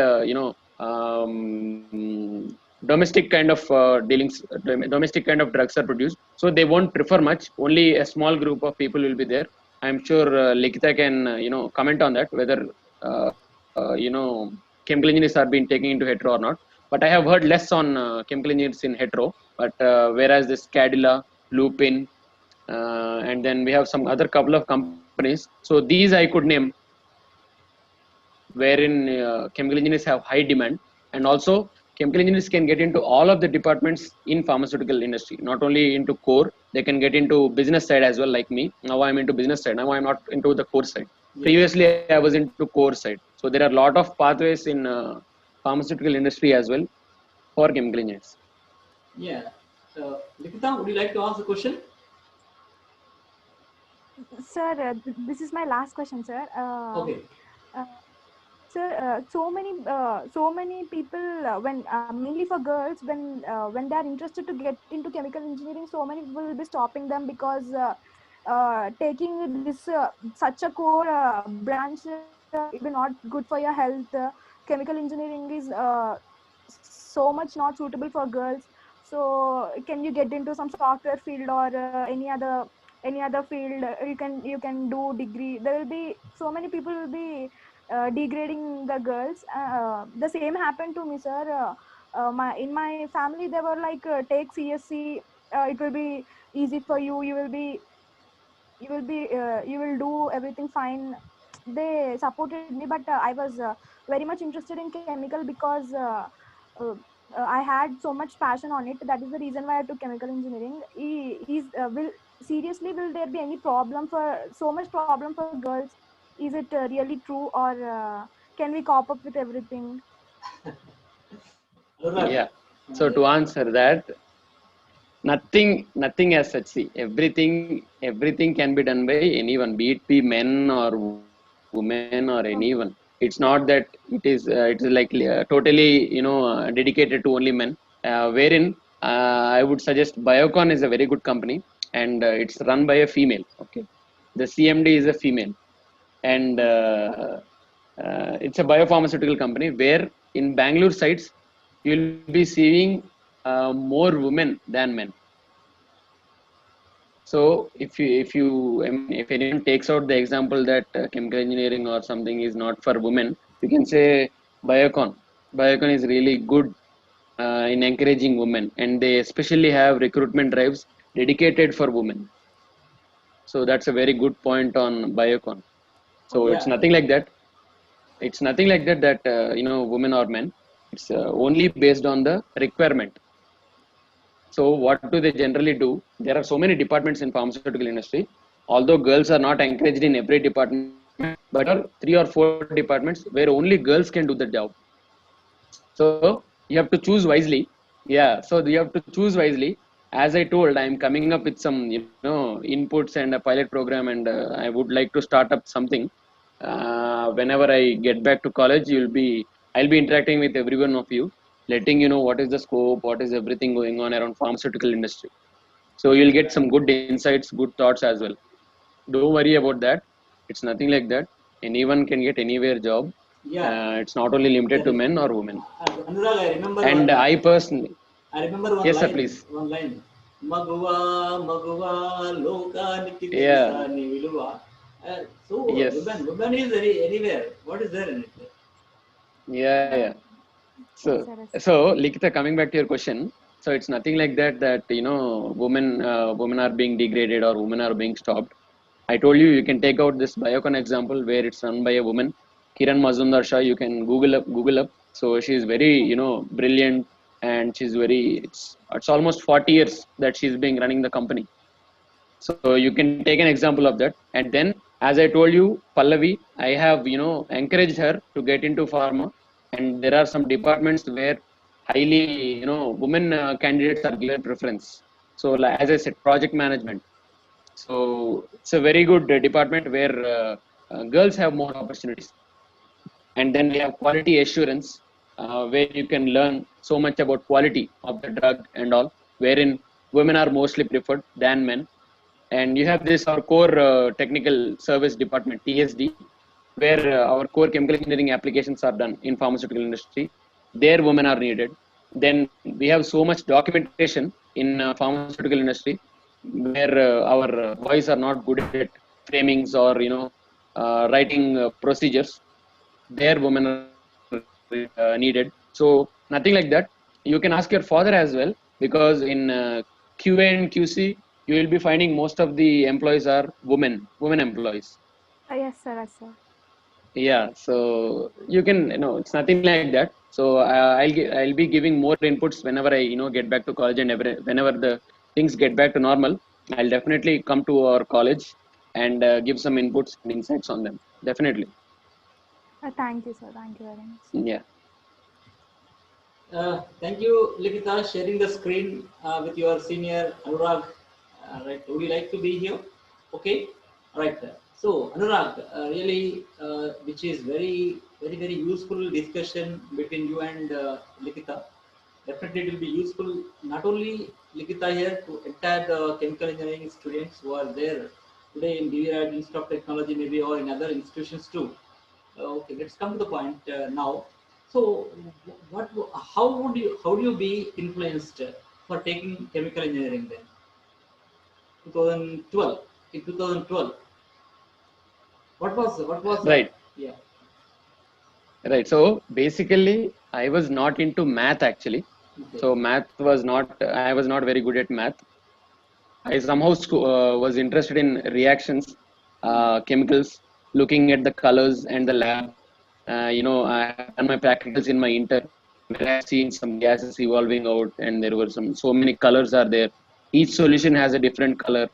domestic kind of dealings, domestic kind of drugs are produced. So they won't prefer much. Only a small group of people will be there. I'm sure Likita can comment on that, whether chemical engineers are being taken into hetero or not. But I have heard less on chemical engineers in hetero. But whereas this Cadila, Lupin, and then we have some other couple of companies. So these I could name, wherein chemical engineers have high demand, and also chemical engineers can get into all of the departments in pharmaceutical industry, not only into core. They can get into business side as well, like me. Now I'm into business side. Now I'm not into the core side. Yes. Previously I was into core side. So there are a lot of pathways in pharmaceutical industry as well for chemical engineers. Yeah. Likita, would you like to ask the question? Sir, this is my last question, sir. Okay. Uh, Sir, so many people, when mainly for girls, when they are interested to get into chemical engineering, so many people will be stopping them because taking this such a core branch it will be not good for your health. Chemical engineering is so much not suitable for girls. So, can you get into some software field or any other field? You can do degree. There will be so many people will be degrading the girls. The same happened to me, sir. In my family, they were like, take CSC. It will be easy for you. You will do everything fine. They supported me, but I was very much interested in chemical because uh, I had so much passion on it. That is the reason why I took chemical engineering. Will seriously, will there be any problem for so much problem for girls? Is it really true, or can we cope up with everything? Anurag. Yeah. So to answer that, nothing as such. See, everything can be done by anyone, be it be men or women or anyone. It's not that it is like totally dedicated to only men. Wherein I would suggest Biocon is a very good company, and it's run by a female. Okay, the CMD is a female, and it's a biopharmaceutical company where in Bangalore sites you'll be seeing more women than men. So if you I mean, if anyone takes out the example that chemical engineering or something is not for women, you can say Biocon. Biocon is really good in encouraging women, and they especially have recruitment drives dedicated for women. So that's a very good point on Biocon. Oh, So it's yeah. nothing like that. It's nothing like that that women or men. It's only based on the requirement. So what do they generally do? There are so many departments in pharmaceutical industry. Although girls are not encouraged in every department, but there are 3 or 4 departments where only girls can do the job. So you have to choose wisely. Yeah. So you have to choose wisely. As I told, I'm coming up with some inputs and a pilot program, and I would like to start up something. Whenever I get back to college, I'll be interacting with every one of you, letting you know what is the scope, what is everything going on around pharmaceutical industry. So you'll get some good insights, good thoughts as well. Don't worry about that. It's nothing like that. Anyone can get anywhere job. Yeah. It's not only limited to Yeah. men or women. Anurag, I remember And one. I personally, I remember one yes, sir, line. please. One line. Maguva, Maguva, Lokaniki Yeah, Telisa Niviluva. So yes, women is anywhere. What is there in it? yeah, yeah. Yes, So, sir. Yes, sir. so Likita, coming back to your question, so it's nothing like that that women are being degraded or women are being stopped. I told you you can take out this Biocon example where it's run by a woman, Kiran Mazumdar Shah. You can Google up. So she's very brilliant, and she's very. It's almost 40 years that she's been running the company. So you can take an example of that. And then, as I told you, Pallavi, I have encouraged her to get into pharma, and there are some departments where highly women candidates are given preference. So like, as I said, project management. So it's a very good department where girls have more opportunities. And then we have quality assurance, where you can learn so much about quality of the drug and all, wherein women are mostly preferred than men. And you have this our core technical service department, TSD, where our core chemical engineering applications are done in pharmaceutical industry. There women are needed. Then we have so much documentation in pharmaceutical industry, where our boys are not good at framings or writing procedures. There women are needed. So nothing like that. You can ask your father as well, because in QA and QC you will be finding most of the employees are women employees. Yes, sir. Yes, sir. Yeah, so you can it's nothing like that. So I'll be giving more inputs whenever I get back to college, and whenever the things get back to normal, I'll definitely come to our college and give some inputs and insights on them, definitely. Thank you, sir. Thank you very much. Yeah. Thank you, Likita, sharing the screen with your senior Anurag. Right, would you like to be here? Okay, right. So Anurag, really, which is very useful discussion between you and Likita. Definitely, it will be useful not only Likita here to entire the chemical engineering students who are there today in DVR Institute of Technology, maybe or in other institutions too. Okay, let's come to the point now. So, what, how do you be influenced for taking chemical engineering then? 2012. In 2012, what was Right. yeah. Right. So basically, I was not into math actually. Okay. So math was not, I was not very good at math. I somehow was interested in reactions, chemicals, looking at the colors and the lab. I have done my practicals in my inter, where I have seen some gases evolving out, and there were so many colors are there. Each solution has a different color,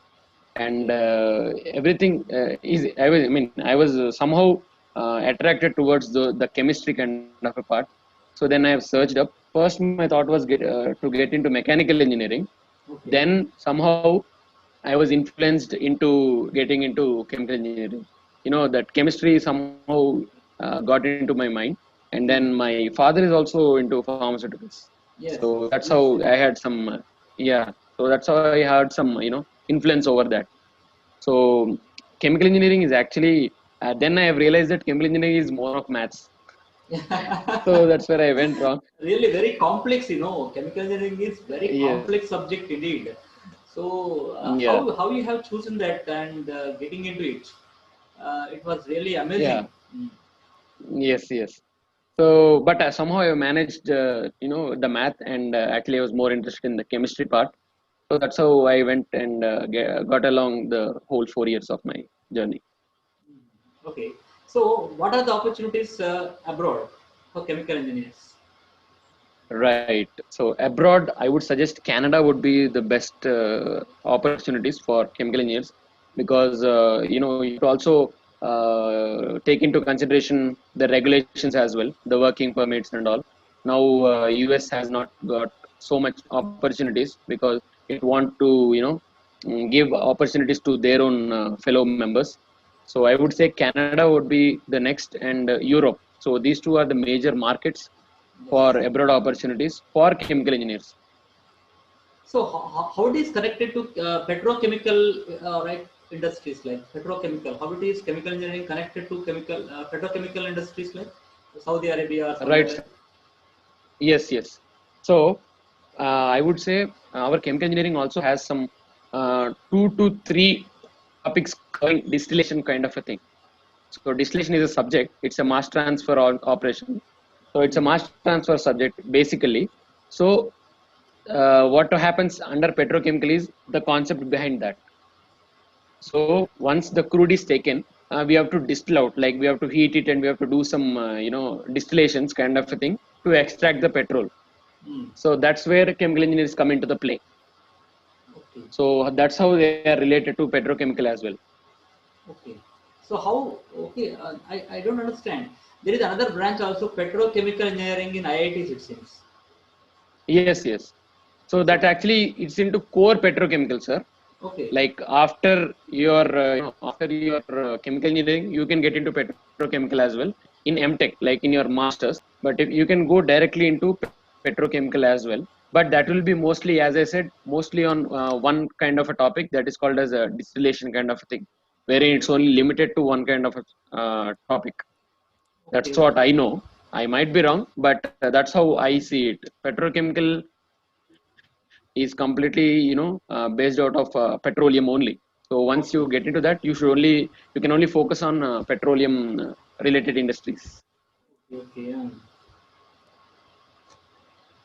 and Okay. everything is. I was somehow attracted towards the chemistry kind of a part. So then I have searched up. First, my thought was to get into mechanical engineering. Okay. Then somehow I was influenced into getting into chemical engineering. That chemistry somehow got into my mind. And then Hmm. my father is also into pharmaceuticals. Yes. So that's Yes. how Yes. I had some, yeah. So that's how I had some, influence over that. So chemical engineering is actually, then I have realized that chemical engineering is more of maths. So that's where I went wrong. Really very complex, chemical engineering is very Yes. complex subject indeed. So how Yeah. how you have chosen that and getting into it, it was really amazing. Yeah. Mm. Yes. Yes. So, but somehow I managed, the math, and actually I was more interested in the chemistry part. So that's how I went and got along the whole 4 years of my journey. Okay. So, what are the opportunities abroad for chemical engineers? Right. So abroad, I would suggest Canada would be the best opportunities for chemical engineers, because you have to also take into consideration the regulations as well, the working permits and all. Now US has not got so much opportunities because it want to give opportunities to their own fellow members. So I would say Canada would be the next, and Europe. So these two are the major markets for Yes. abroad opportunities for chemical engineers. So, how it is connected to petrochemical, right, industries like petrochemical? How it is chemical engineering connected to petrochemical industries like Saudi Arabia or somewhere Right. like? Yes, yes. So I would say our chemical engineering also has some 2 to 3 topics covering distillation kind of a thing. So distillation is a subject. It's a mass transfer operation. So it's a mass transfer subject basically. So what happens under petrochemical is the concept behind that. So once the crude is taken, we have to distill out, like we have to heat it and we have to do some, distillations kind of a thing to extract the petrol. Hmm. So that's where chemical engineers come into the play. Okay. So that's how they are related to petrochemical as well. Okay. So how? Okay, I don't understand. There is another branch also, petrochemical engineering in IITs, it seems. Yes, yes. So So, that actually it's into core petrochemical, sir. okay. Like after your chemical engineering, you can get into petrochemical as well in MTech, like in your masters. But if you can go directly into petrochemical as well, but that will be mostly, as I said, mostly on one kind of a topic that is called as a distillation kind of a thing, wherein it's only limited to one kind of a topic. Okay. That's what I know. I might be wrong, but that's how I see it. Petrochemical is completely, based out of petroleum only. So once you Okay. get into that, you can only focus on petroleum related industries. Okay.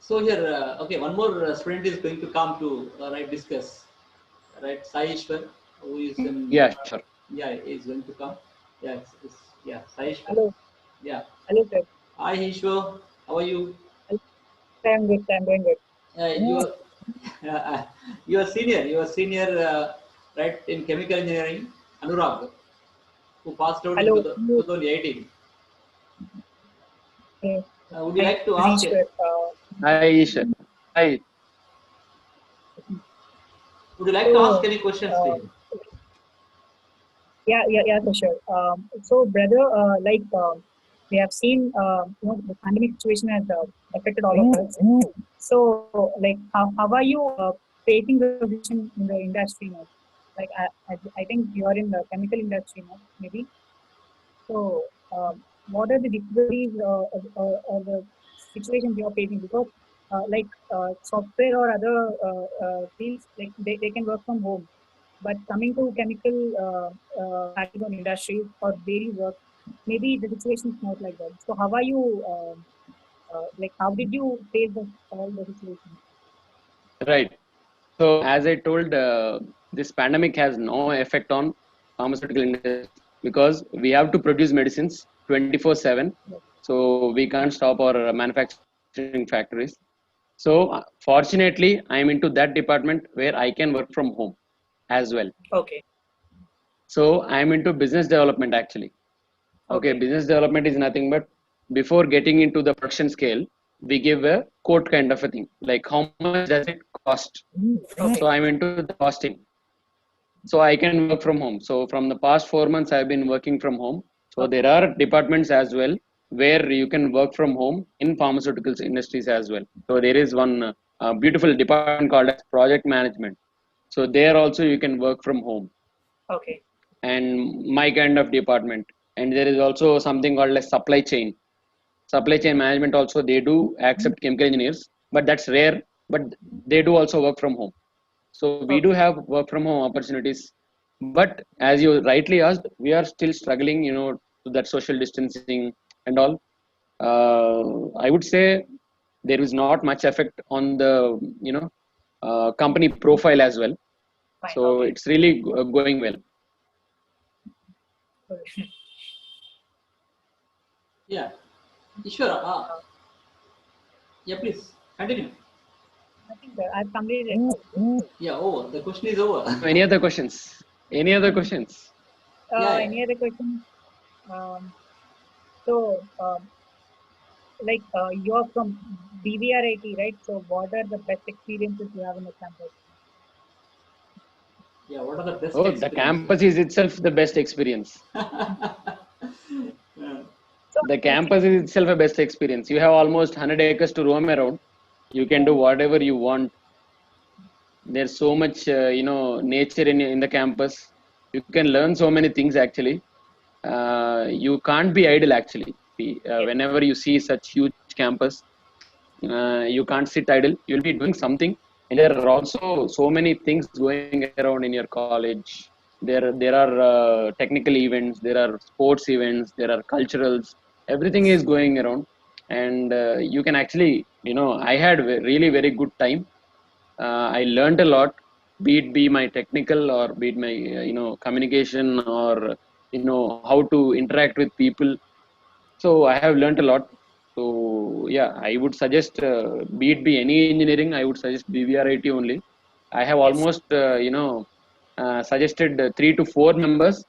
So here, okay, one more student is going to come to right discuss, right? Sai Ishwar, who is in, Yeah, sure. yeah, is going to come. Yeah, yeah, Sai Ishwar. Hello, Yeah. hello, sir. Hi Ishwar, how are you? Hello, sir, I'm good. I'm doing good. You are, you are senior, right, in chemical engineering, Anurag, who passed out in Hello, 2018. uh, Would you my like to name ask? is Ishwar. Hi, Isha. Hi. Would you like to ask So, any questions to uh, him? yeah, for sure. So, brother, we have seen, the pandemic situation has affected all of us. So, like, how are you facing the situation in the industry now? Like, I think you are in the chemical industry now, maybe. So, what are the difficulties or the situations you are facing? Because, software or other fields, like they can work from home. But coming to chemical background industries or dairy work, maybe the situation is not like that. So, how are you? How did you face all the situations? Right. So as I told, this pandemic has no effect on pharmaceutical industry because we have to produce medicines 24/7. Yes. So we can't stop our manufacturing factories. So fortunately, I am into that department where I can work from home as well. Okay. So I am into business development actually. Okay, Okay. business development is nothing but before getting into the production scale, we give a quote kind of a thing, like how much does it cost. So Okay. I'm into the costing. So I can work from home. So from the past 4 months, I've been working from home. So Okay. there are departments as well where you can work from home in pharmaceuticals industries as well. So there is one beautiful department called as project management. So there also you can work from home, Okay. and my kind of department. And there is also something called as supply chain management also. They do accept chemical engineers, but that's rare. But they do also work from home. So we do Okay. have work from home opportunities, but as you rightly asked, we are still struggling, to that social distancing and all. I would say there is not much effect on the company profile as well. Fine. So Okay. it's really going well. Yeah. Ishwara, yeah, please continue. Nothing, sir. I've completed it. Yeah, over. The question is over. Any other questions? Any other questions? Yeah. Any other questions? Um, so, like, you're from BVRIT, right? So, what are the best experiences you have in the campus? Yeah, what are the best Oh, the experiences? campus is itself the best experience. Yeah. So, The campus is itself a best experience. You have almost 100 acres to roam around. You can do whatever you want. There's so much nature in the campus. You can learn so many things actually. You can't be idle actually. Whenever you see such huge campus, you can't sit idle. You'll be doing something, and there are also so many things going around in your college. There are technical events, there are sports events, there are culturals. Everything is going around, and you can actually, I had really very good time. I learned a lot, be my technical or be it my communication, or how to interact with people. So I have learned a lot. So yeah, I would suggest, be any engineering, I would suggest BVRIT only. I have yes. almost suggested 3 to 4 members,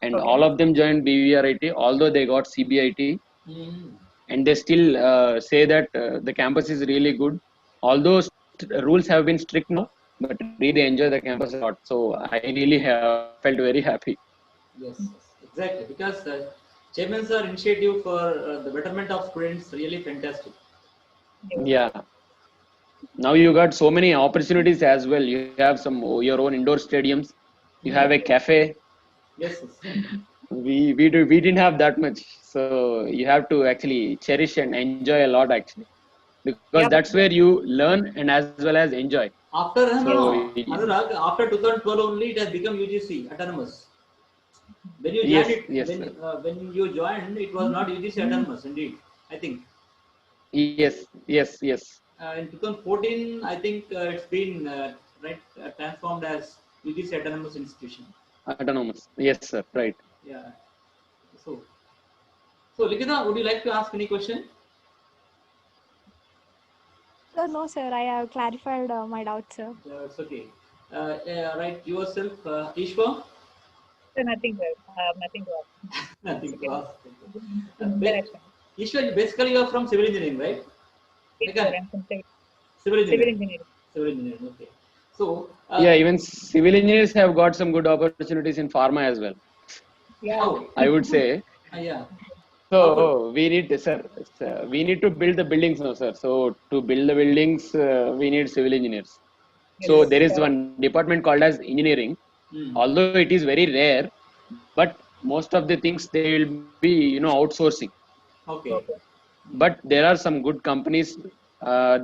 and Okay. all of them joined BVRIT, although they got CBIT, Mm. and they still say that the campus is really good. Although rules have been strict now, but really enjoy the campus a lot. So I really have felt very happy. Yes, yes, exactly. Because chairman sir initiative for the betterment of students really fantastic. Yeah. Now you got so many opportunities as well. You have some your own indoor stadiums. You have a cafe. Yes, yes. We didn't have that much, so you have to actually cherish and enjoy a lot actually, because Yeah, but that's where you learn and as well as enjoy. After So Anurag, after 2012 only it has become UGC autonomous. When you joined yes, it, yes, sir. when you joined, it was not UGC autonomous. Indeed, I think Yes, yes, yes. in 2014, I think it's been transformed as UGC autonomous institution. Autonomous. Yes, sir. Right. Yeah. So, Likita, would you like to ask any question? No, sir. I have clarified my doubts, sir. It's okay. Right, yourself, Ishwa? so nothing, sir. I have nothing to ask. Nothing to ask. Interaction. Ishwa, basically you are from civil engineering, right? Yes, sir. I'm from Civil civil engineering. engineering. Civil engineering, okay. So, Yeah, even civil engineers have got some good opportunities in pharma as well, Yeah. how? I would say. Yeah. How could, So we need to build the buildings now, sir. So to build the buildings, we need civil engineers. Yes. So there is Correct. one department called as engineering. Hmm. Although it is very rare, but most of the things they will be outsourcing. Okay. Okay. But there are some good companies.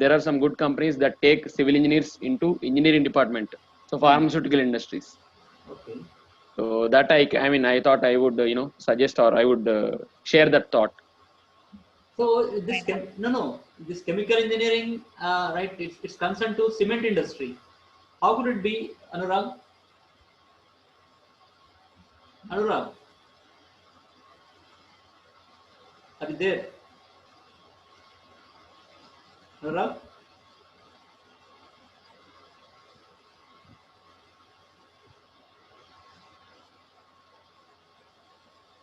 There are some good companies that take civil engineers into engineering department. So pharmaceutical industries. Okay. So that I mean I thought I would suggest, or I would share that thought. So this Fine. this chemical engineering, right? It's concerned to cement industry. How could it be, Anurag? Anurag, are you there? Anurag?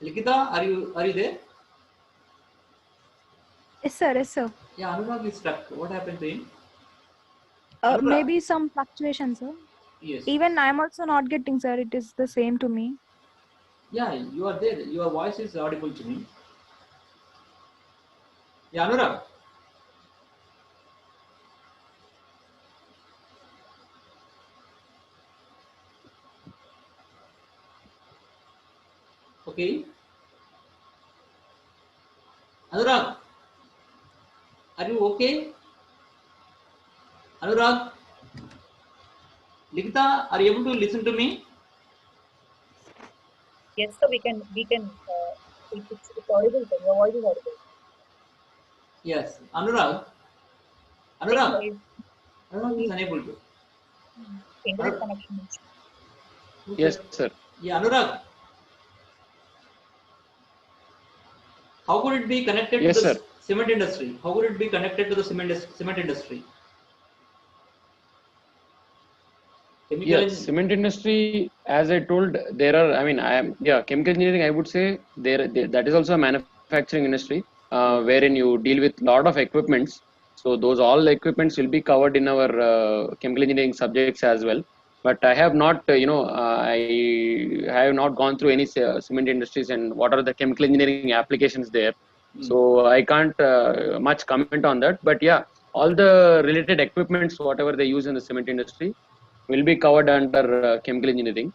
Likita, are you there? Yes, sir. Yes, sir. Yeah, Anurag is stuck. What happened to him? Anurag? Maybe some fluctuations, sir. Yes. Even I'm also not getting, sir. It is the same to me. Yeah, you are there. Your voice is audible to me. Yeah, Anurag. Okay. Anurag, are you okay? Anurag, Likita, are you able to listen to me? Yes, so we can. It's audible, sir. Your voice is audible. Yes, Anurag. Like, Anurag. Anurag is unable to. internet connection issue. Yes, sir. Yeah, Anurag. How could it be connected to Yes, the sir. cement industry? How could it be connected to the cement industry? Chemical Yeah, engineering. cement industry, as I told, there are, I mean, chemical engineering, I would say that is also a manufacturing industry, Yeah. wherein you deal with lot of equipments. So those all equipments will be covered in our chemical engineering subjects as well. But I have not, I have not gone through any cement industries and what are the chemical engineering applications there. Hmm. So I can't much comment on that. But yeah, all the related equipments, whatever they use in the cement industry, will be covered under chemical engineering,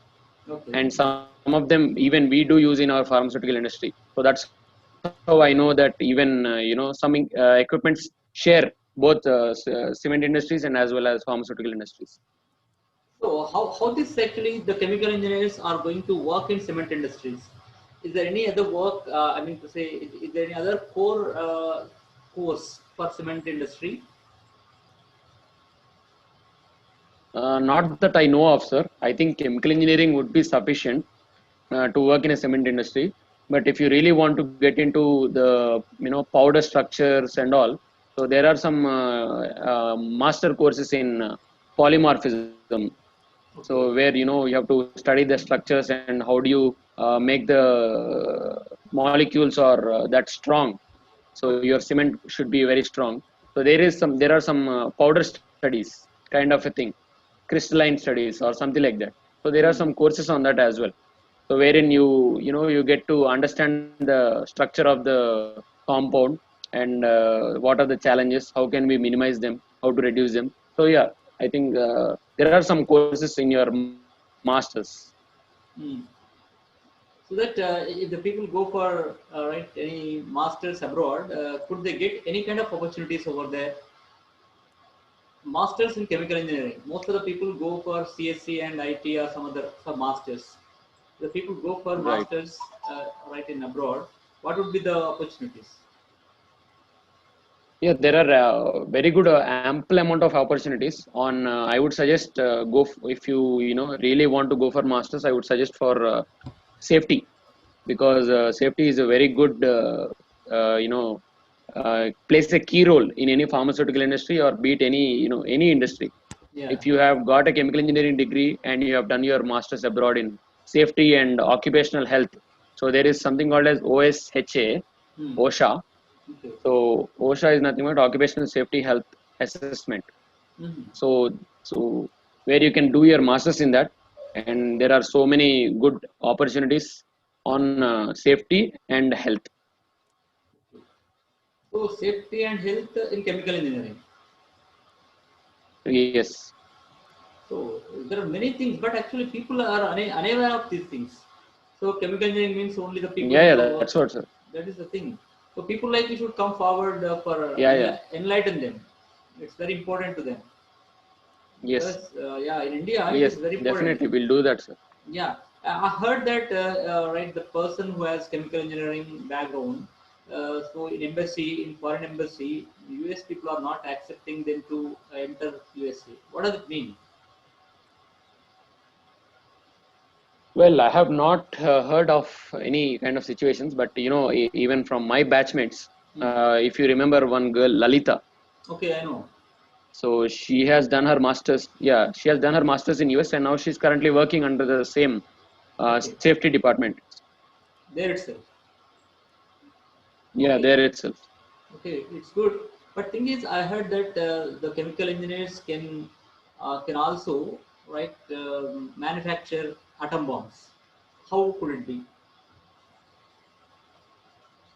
Okay. and some of them even we do use in our pharmaceutical industry. So that's how I know that even some equipments share both cement industries and as well as pharmaceutical industries. So how this actually the chemical engineers are going to work in cement industries? Is there any other work? I mean to say, is there any other core course for cement industry? Not that I know of, sir. I think chemical engineering would be sufficient to work in a cement industry. But if you really want to get into the powder structures and all, so there are some master courses in polymorphism. So Okay. where you have to study the structures and how do you make the molecules or that strong. So your Okay. cement should be very strong. So there are some powder studies kind of a thing, crystalline studies or something like that. So there are Hmm. some courses on that as well. So wherein you get to understand the structure of the compound and what are the challenges, how can we minimize them, how to reduce them. So yeah, I think there are some courses in your masters. Hmm. So that if the people go for right any masters abroad, could they get any kind of opportunities over there? Masters in chemical engineering. Most of the people go for CSC and IT or some other for masters. The people go for Right. masters right in abroad. What would be the opportunities? Yeah, there are very good ample amount of opportunities on I would suggest if you really want to go for masters, I would suggest for safety, because safety is a very good plays a key role in any pharmaceutical industry or be it any industry. Yeah. If you have got a chemical engineering degree and you have done your masters abroad in safety and occupational health, so there is something called as OSHA, Hmm. OSHA. Okay. So OSHA is nothing but occupational safety health assessment. Hmm. So where you can do your masters in that, and there are so many good opportunities on safety and health. So safety and health in chemical engineering. Yes. So there are many things, but actually people are unaware of these things. So chemical engineering means only the people Yeah, who yeah, have that's worked. what, sir. That is the thing. So people like you should come forward for Yeah, yeah. enlighten them. It's very important to them Yes. because yeah, in India it is Yes, very important. definitely we'll do that, sir. Yeah, I heard that right. The person who has chemical engineering background, so in embassy, in foreign embassy, US people are not accepting them to enter USA. What does it mean? Well, I have not heard of any kind of situations, but even from my batchmates, Hmm. if you remember one girl, Lalita, Okay, I know. so she has done her masters. Yeah, she has done her masters in US, and now she's currently working under the same Okay, safety department. there itself. Yeah, Okay, there itself. okay, it's good. But thing is, I heard that the chemical engineers can also right manufacture atom bombs. How could it be?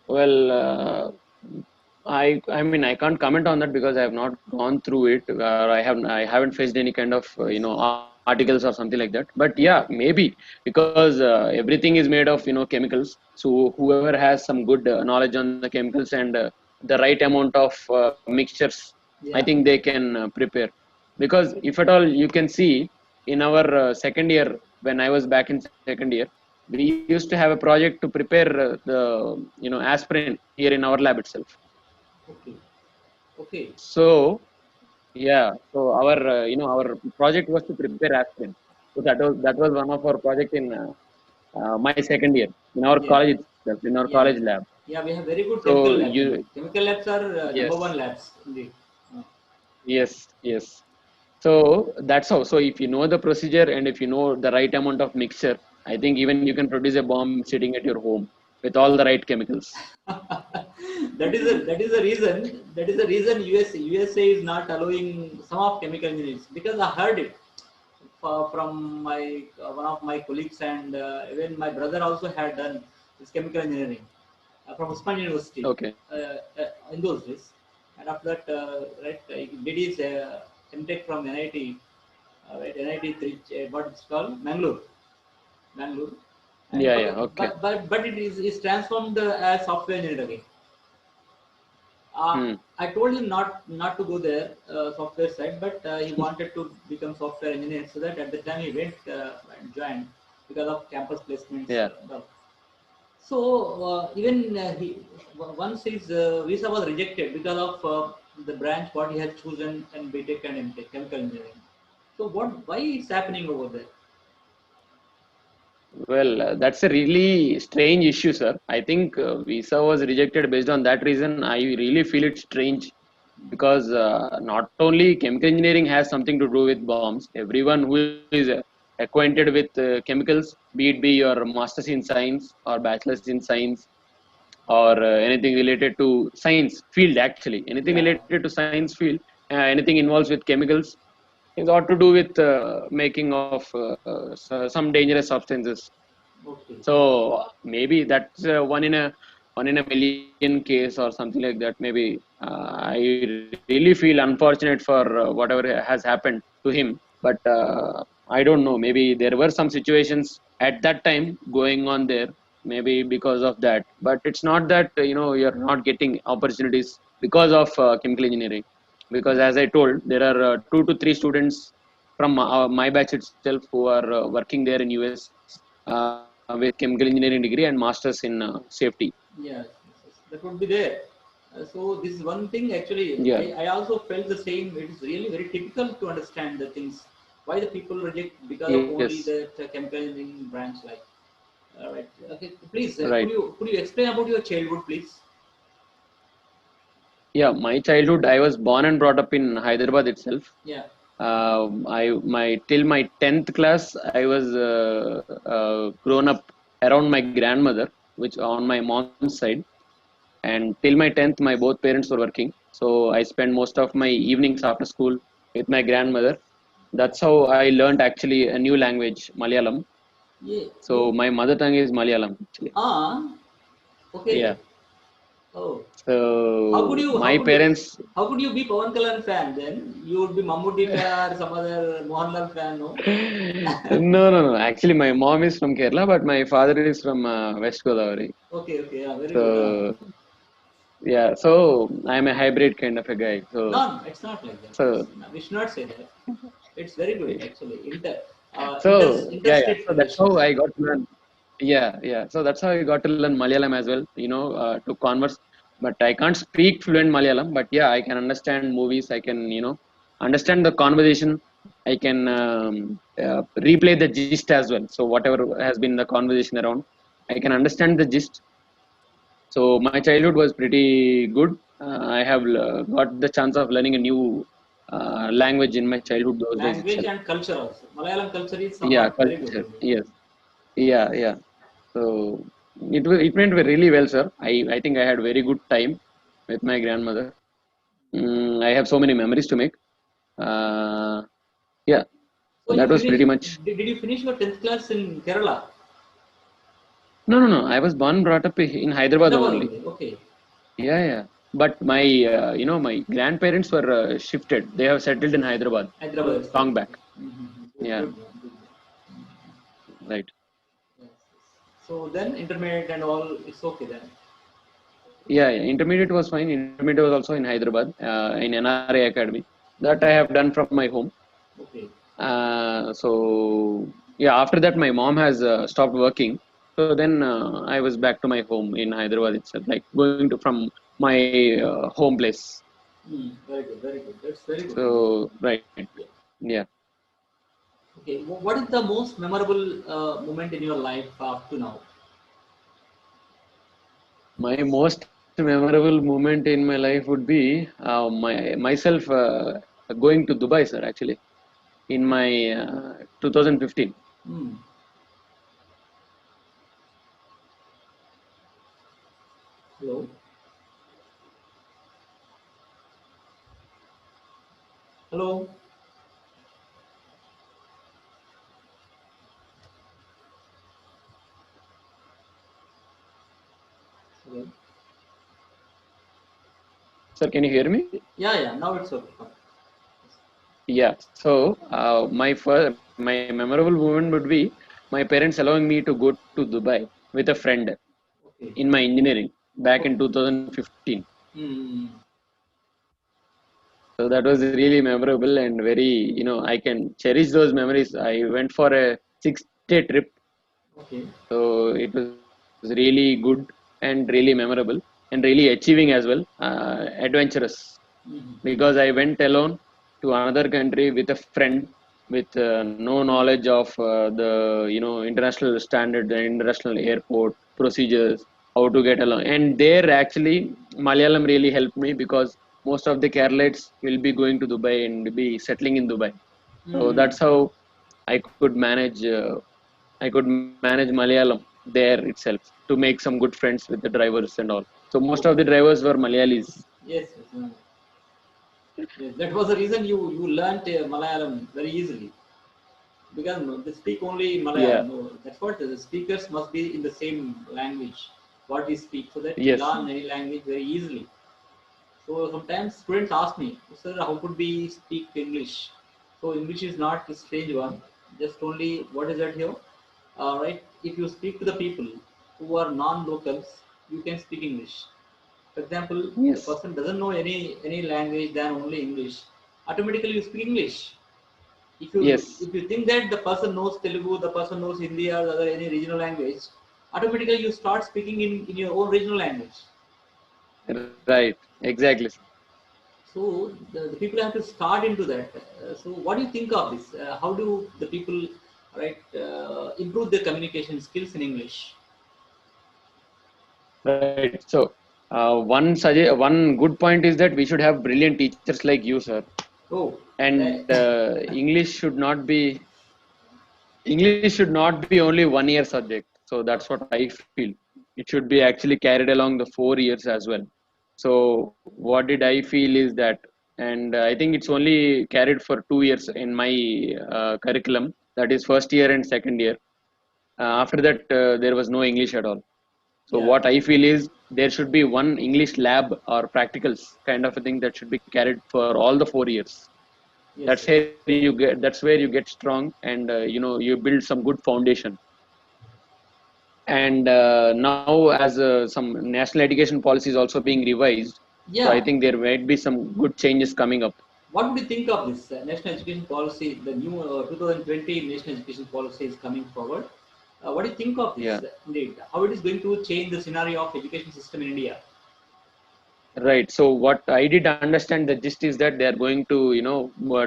Well, I mean I can't comment on that because I have not gone through it. I haven't faced any kind of articles or something like that. But yeah, maybe because everything is made of chemicals. So whoever has some good knowledge on the chemicals and the right amount of mixtures, I Yeah. think they can prepare. Because if at all you can see in our second year, when I was back in second year, we used to have a project to prepare the aspirin here in our lab itself. Okay. Okay. So yeah, so our our project was to prepare aspirin. So that was one of our project in my second year in our Yeah. college itself, in our Yeah. college Yeah. lab. Yeah. We have very good So chemical labs. you Chemical labs are number one yes, labs indeed. yes, yes. So that's how. So if you know the procedure and if you know the right amount of mixture, I think even you can produce a bomb sitting at your home with all the right chemicals. That is the reason USA is not allowing some of chemical engineers, because I heard it from my one of my colleagues, and even my brother also had done this chemical engineering from Usman University Okay. in those days, and after that, right, he did his MTech from NIT, right, NIT what it's called, Mangalore, and Yeah, yeah. Okay. but it is transformed as software engineer again. Hmm. I told him not to go there, software side, but he wanted to become software engineer. So that at the time he went and joined because of campus placements. Yeah. So even once his visa was rejected because of the branch what he had chosen in BTech and MTech, chemical engineering. So why it's happening over there? Well, that's a really strange issue, sir. I think visa was rejected based on that reason. I really feel it strange because not only chemical engineering has something to do with bombs. Everyone who is acquainted with chemicals, be your masters in science or bachelors in science or anything related to science field, actually anything Yeah. related to science field, anything involves with chemicals is ought to do with making of some dangerous substances. Okay. So maybe that's one in a million case or something like that. Maybe I really feel unfortunate for whatever has happened to him. But I don't know. Maybe there were some situations at that time going on there. Maybe because of that. But it's not that you're not getting opportunities because of chemical engineering. Because as I told, there are 2 to 3 students from my batch itself who are working there in US with chemical engineering degree and masters in safety. Yes, yes, yes. That would be there. So this is one thing actually. Yeah. I also felt the same. It is really very difficult to understand the things. Why the people reject because of Yes. only the chemical engineering branch, like. Right. Okay. Please, Right. could you explain about your childhood, please? Yeah. My childhood, I was born and brought up in Hyderabad itself. Yeah. My till my 10th class, I was grown up around my grandmother, which on my mom's side, and till my 10th, my both parents were working. So I spent most of my evenings after school with my grandmother. That's how I learned actually a new language, Malayalam. Yeah. So my mother tongue is Malayalam actually. Ah. Yeah. Okay. Oh. How could So you? How my could you? parents, How could you be Pawan Kalyan fan then? You would be Mammootty fan or some other Mohanlal fan, no? no, no, no. Actually, my mom is from Kerala, but my father is from West Godavari. Okay. Okay. Yeah. Very good. So yeah, so I'm a hybrid kind of a guy. No, it's not like that. So We should not say that. It's very good actually. yeah, yeah. Interstate So that's how relations. I got to learn. Yeah, yeah. So that's how I got to learn Malayalam as well. To converse, but I can't speak fluent Malayalam. But yeah, I can understand movies. I can understand the conversation. I can replay the gist as well. So whatever has been the conversation around, I can understand the gist. So my childhood was pretty good. I have got the chance of learning a new language in my childhood those days Language itself. and culture also. Malayalam culture is Yeah, somewhat very good. culture. Yes. Yeah, yeah. So it went really well, sir. I think I had very good time with my grandmother. I have so many memories to make. Uh, yeah, So that you was pretty finished. much. Did you finish your 10th class in Kerala? No, no, no. I was born and brought up in Hyderabad Hyderabad only. only. Okay. Yeah, yeah. But my my grandparents were shifted. They have settled in Hyderabad Hyderabad itself. long back. Good, Yeah, good, good. right. Yes, yes. So then intermediate and all, it's okay then. Yeah, yeah. Intermediate was fine. Intermediate was also in Hyderabad, in NRA Academy. That I have done from my home. Okay. So yeah, after that my mom has stopped working. So then I was back to my home in Hyderabad itself, like going to from my home place. Very good, very good. That's very good. So right, yeah. Okay, what is the most memorable moment in your life up to now? My most memorable moment in my life would be myself going to Dubai, sir. Actually, in my 2015. Hmm. Hello. Hello. Hello. Sir, can you hear me? Yeah, yeah. Now it's okay. Yeah. So my memorable moment would be my parents allowing me to go to Dubai with a friend Okay. in my engineering back Okay. in 2015. Hmm. So that was really memorable and very, I can cherish those memories. I went for a 6-day trip. Okay. So it was really good and really memorable and really achieving as well, adventurous. Hmm. Because I went alone to another country with a friend with no knowledge of the international standard, the international airport procedures, how to get along. And there actually Malayalam really helped me because most of the Keralites will be going to Dubai and be settling in Dubai. So Hmm. that's how I could manage. I could manage Malayalam there itself to make some good friends with the drivers and all. So most of the drivers were Malayalis. Yes. Yes. Yes. That was the reason you learnt Malayalam very easily, because no, they speak only Yeah. Malayalam. No, that's what the speakers must be in the same language what we speak, so that we Yes. learn any language very easily. So sometimes students ask me, sir, how could we speak English? So English is not a strange one. Just only what is that here? Right? If you speak to the people who are non-locals, you can speak English. For example, the Yes. person doesn't know any language than only English. Automatically, you speak English. Yes. If you think that the person knows Telugu, the person knows Hindi or other any regional language, automatically you start speaking in your own regional language. Right. Exactly. So the people have to start into that. So what do you think of this? How do the people improve their communication skills in English? Right. So one good point is that we should have brilliant teachers like you, sir. Oh, And that, English should not be only 1 year subject. So that's what I feel. It should be actually carried along the 4 years as well. So what did I feel is that, and I think it's only carried for 2 years in my curriculum. That is first year and second year. After that, there was no English at all. So yeah, what I feel is there should be one English lab or practicals kind of a thing that should be carried for all the 4 years. yes, That's where you get. That's where you get strong, and you build some good foundation. And now, as some national education policy is also being revised, so I yeah. think there might be some good changes coming up. What would you think of this national education policy? The new 2020 national education policy is coming forward. What do you think of this? Yeah. Indeed, how it is going to change the scenario of education system in India? Right. So what I did understand the gist is that they are going to,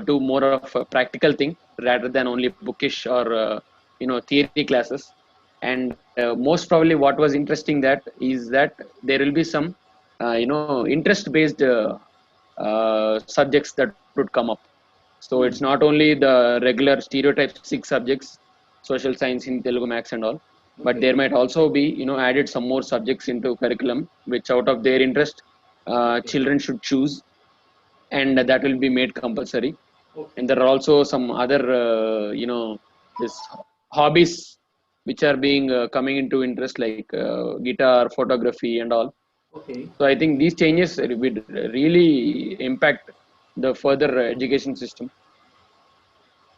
do more of a practical thing rather than only bookish or theory classes. And most probably, what was interesting that is that there will be some, interest-based subjects that would come up. So it's Hmm. not only the regular stereotype six subjects, social science in Telugu, Max and all, but Okay. there might also be, added some more subjects into curriculum, which out of their interest, Okay. children should choose, and that will be made compulsory. Okay. And there are also some other, this hobbies which are being coming into interest like guitar, photography, and all. Okay. So I think these changes will really impact the further education system.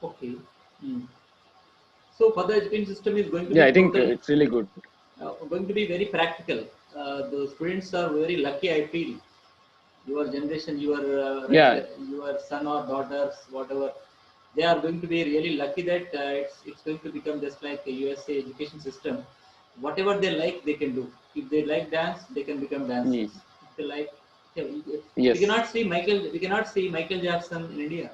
Okay. Hmm. So further education system is going to Yeah, be I think total, it's really good. going to be very practical. The students are very lucky, I feel. Your generation, Yeah, your son or daughters, whatever, they are going to be really lucky that it's going to become just like a USA education system. Whatever they like, they can do. If they like dance, they can become mm, dancers. Like, yeah, Yes. we cannot see Michael Jackson in India,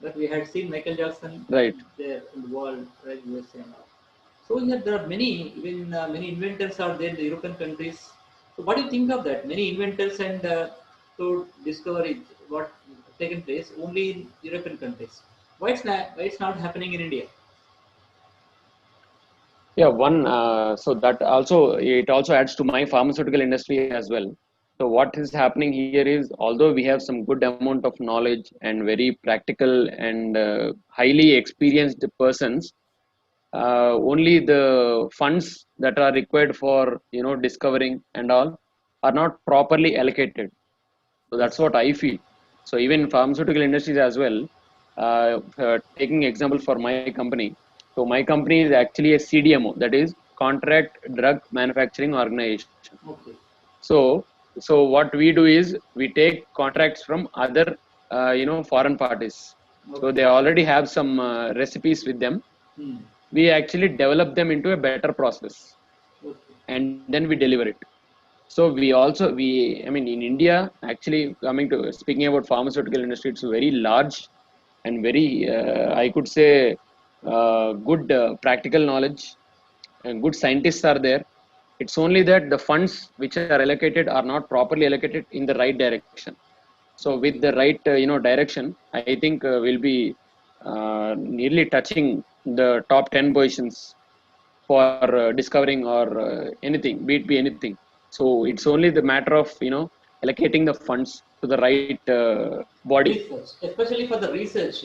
but we had seen Michael Jackson Right. there in the world, right, USA and all. So yeah, there are many, even many inventors are there in the European countries. So what do you think of that? Many inventors and to discover it, what taken place only in European countries. Why it's not happening in India? Yeah, one, so that also, it also adds to my pharmaceutical industry as well. So what is happening here is, although we have some good amount of knowledge and very practical and highly experienced persons, only the funds that are required for, discovering and all are not properly allocated. So that's Yes. what I feel. So even in pharmaceutical industries as well, taking example for my company. So my company is actually a CDMO, that is Contract Drug Manufacturing Organization. Okay. So so what we do is we take contracts from other foreign parties. So Okay. they already have some recipes with them. Hmm. We actually develop them into a better process, Okay. and then we deliver it. So I mean, in India, actually, coming to speaking about pharmaceutical industry, it's very large and very, I could say, good practical knowledge and good scientists are there. It's only that the funds which are allocated are not properly allocated in the right direction. So with Okay. the right, direction, I think we'll be nearly touching the top 10 positions for discovering or anything, be it be anything. So it's only the matter of allocating the funds to the right body. Research, especially for the research,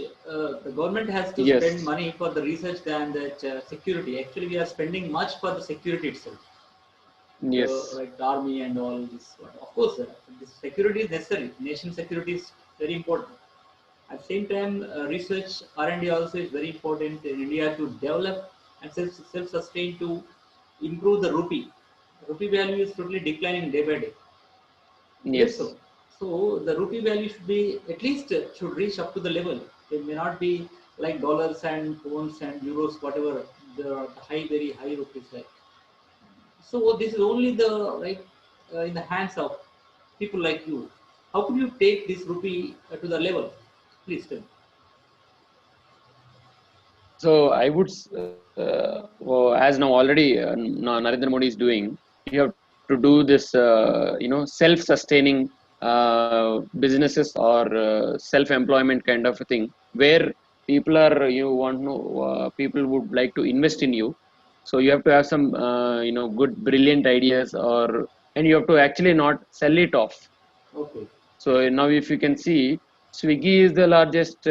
the government has to spend Yes, money for the research than that security. Actually, we are spending much for the security itself, yes, like the army and all this. But of course, this security is necessary. Nation security is very important. At the same time, research R&D also is very important in India to develop and self-sustain to improve the rupee. Rupee value is totally declining day by day. Is it yes, so? So the rupee value should be at least should reach up to the level. It may not be like dollars and pounds and euros, whatever the high, very high rupees like. So this is only the right in the hands of people like you. How could you take this rupee to the level? Please tell me. So I would, well, as now already Narendra Modi is doing, you have to do this, self-sustaining businesses or self-employment kind of a thing, where people would like to invest in you. So you have to have some, good, brilliant ideas, and you have to actually not sell it off. Okay. So now, if you can see, Swiggy is the largest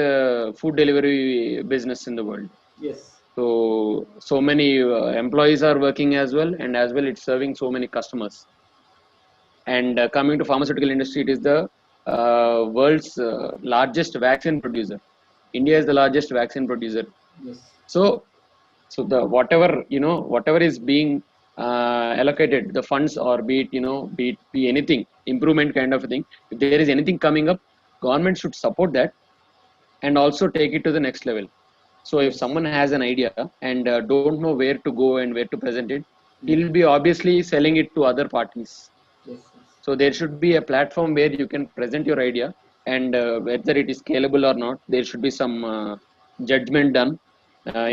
food delivery business in the world. Yes. So many employees are working as well, and as well it's serving so many customers. And coming to pharmaceutical industry, it is the world's largest vaccine producer. India is the largest vaccine producer. Yes. So the whatever is being allocated, the funds, or be anything improvement kind of a thing. If there is anything coming up, government should support that and also take it to the next level. So if Yes. someone has an idea and don't know where to go and where to present it, Hmm. he'll be obviously selling it to other parties. Yes. So there should be a platform where you can present your idea, and whether it is scalable or not, there should be some judgment done.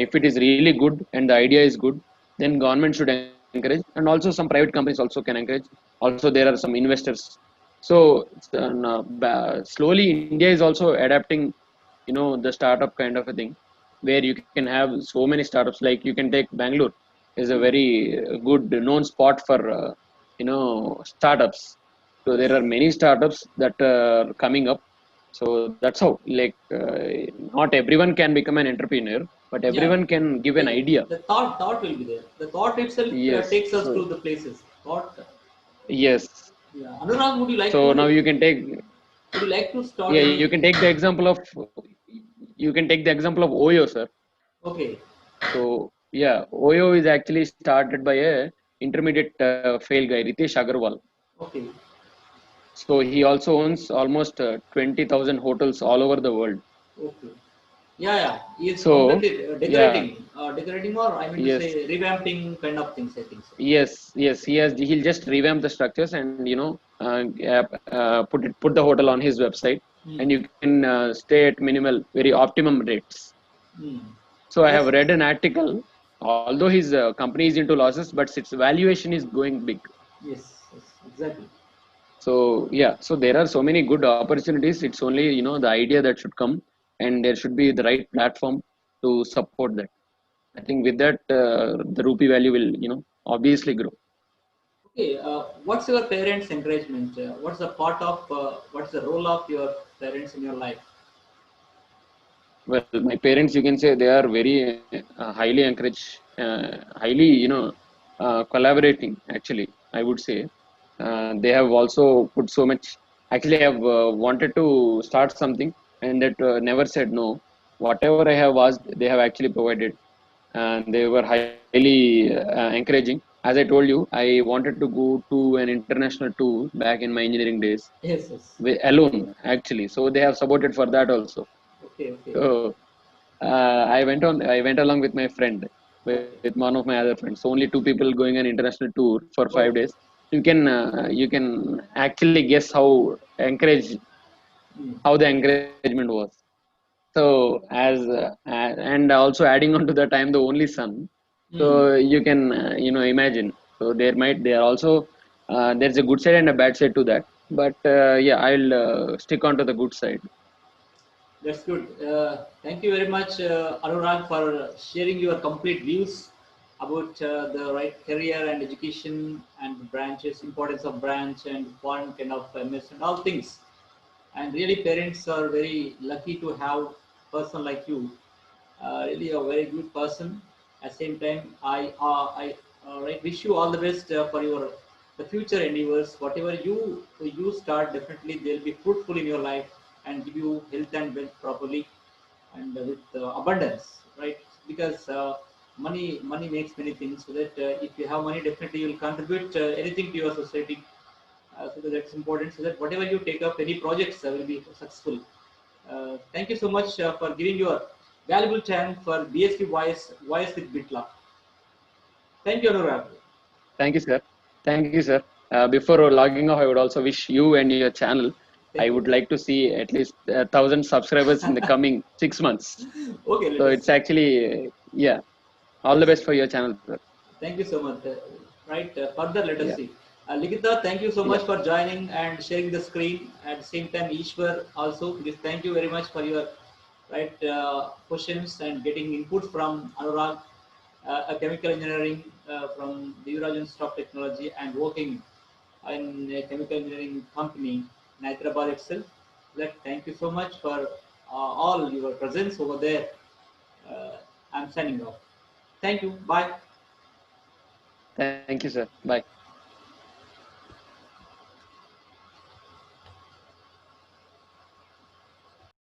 If it is really good and the idea is good, then government should encourage, and also some private companies also can encourage. Also, there are some investors. So slowly, India is also adapting, the startup kind of a thing, where you can have so many startups. Like, you can take Bangalore is a Hmm. very good known spot for startups. So there Yes. are many startups that are coming up. So that's how, like, not everyone can become an entrepreneur, but Yeah. everyone can give an idea. The thought will be there. The thought itself Yes. takes us to So the places. Thought. yes. Yeah. Anurag, So now would you like to start yeah, you any? can take the example of Oyo, sir. Okay. So yeah, Oyo is actually started by a intermediate fail guy, Ritesh Agarwal. Okay. So he also owns almost 20,000 hotels all over the world. Okay. Yeah, yeah. He is So completely yeah, decorating, or I mean to say yes, revamping kind of things. I think so. yes, yes. He'll just revamp the structures, and put the hotel on his website, and you can stay at minimal, very optimum rates. Hmm. So I have Yes. read an article. Although his company is into losses, but its valuation is going big. Yes. Yes. Exactly. So yeah, so there are so many good opportunities. It's only the idea that should come, and there should be the right platform to support that. I think with that, the rupee value will obviously grow. Okay. What's your parents' encouragement? What's the part of what's the role of your parents in your life? Well, my parents, you can say, they are very highly encouraged, highly collaborating. Actually, I would say they have also put so much. Actually, I have wanted to start something, and that never said no. Whatever I have asked, they have actually provided, and they were highly encouraging. As I told you, I wanted to go to an international tour back in my engineering days Yes. Yes. alone, actually. So they have supported for that also. Okay. Okay. So I went along with my friend, with one of my other friends. So only two people going on international tour for 5 days. Oh. You can actually guess Hmm. how the encouragement was. So and also adding on to that, I am the only son. Hmm. So you can imagine. So there also there's a good side and a bad side to that. But yeah, I'll stick on to the good side. That's good. Thank you very much, Anurag, for sharing your complete views about the right career and education and branches, importance of branch and foreign kind of MS and all things. And really, parents are very lucky to have person like you. Really, a very good person. At the same time, I right, wish you all the best for your the future endeavors. Whatever you start, definitely they'll be fruitful in your life and give you health and wealth properly and with abundance, right? Because money makes many things. So that if you have money, definitely you will contribute anything to your society. So that's important. So that whatever you take up, any projects will be successful. Thank you so much for giving your valuable time for BSP Voice with Bitla. Thank you, Anurag. Thank you, sir. Thank you, sir. Before logging off, I would also wish you and your channel. I Thank would you. like to see at least 1,000 subscribers in the coming 6 months. Okay, So let us it's see. actually, yeah, all the Let's best see. for your channel, sir. Thank you so much. Right, further, let us Yeah, see. Ligita, thank you so yeah. much for joining and sharing the screen. At the same time, Ishwar also, please thank you very much for your right questions and getting input from Anurag, a chemical engineering from the Euragen Stock Technology and working in a chemical engineering company in Hyderabad itself. Thank you so much for all your presence over there. Uh, I'm signing off. Thank you. Bye. Thank you, sir. Bye.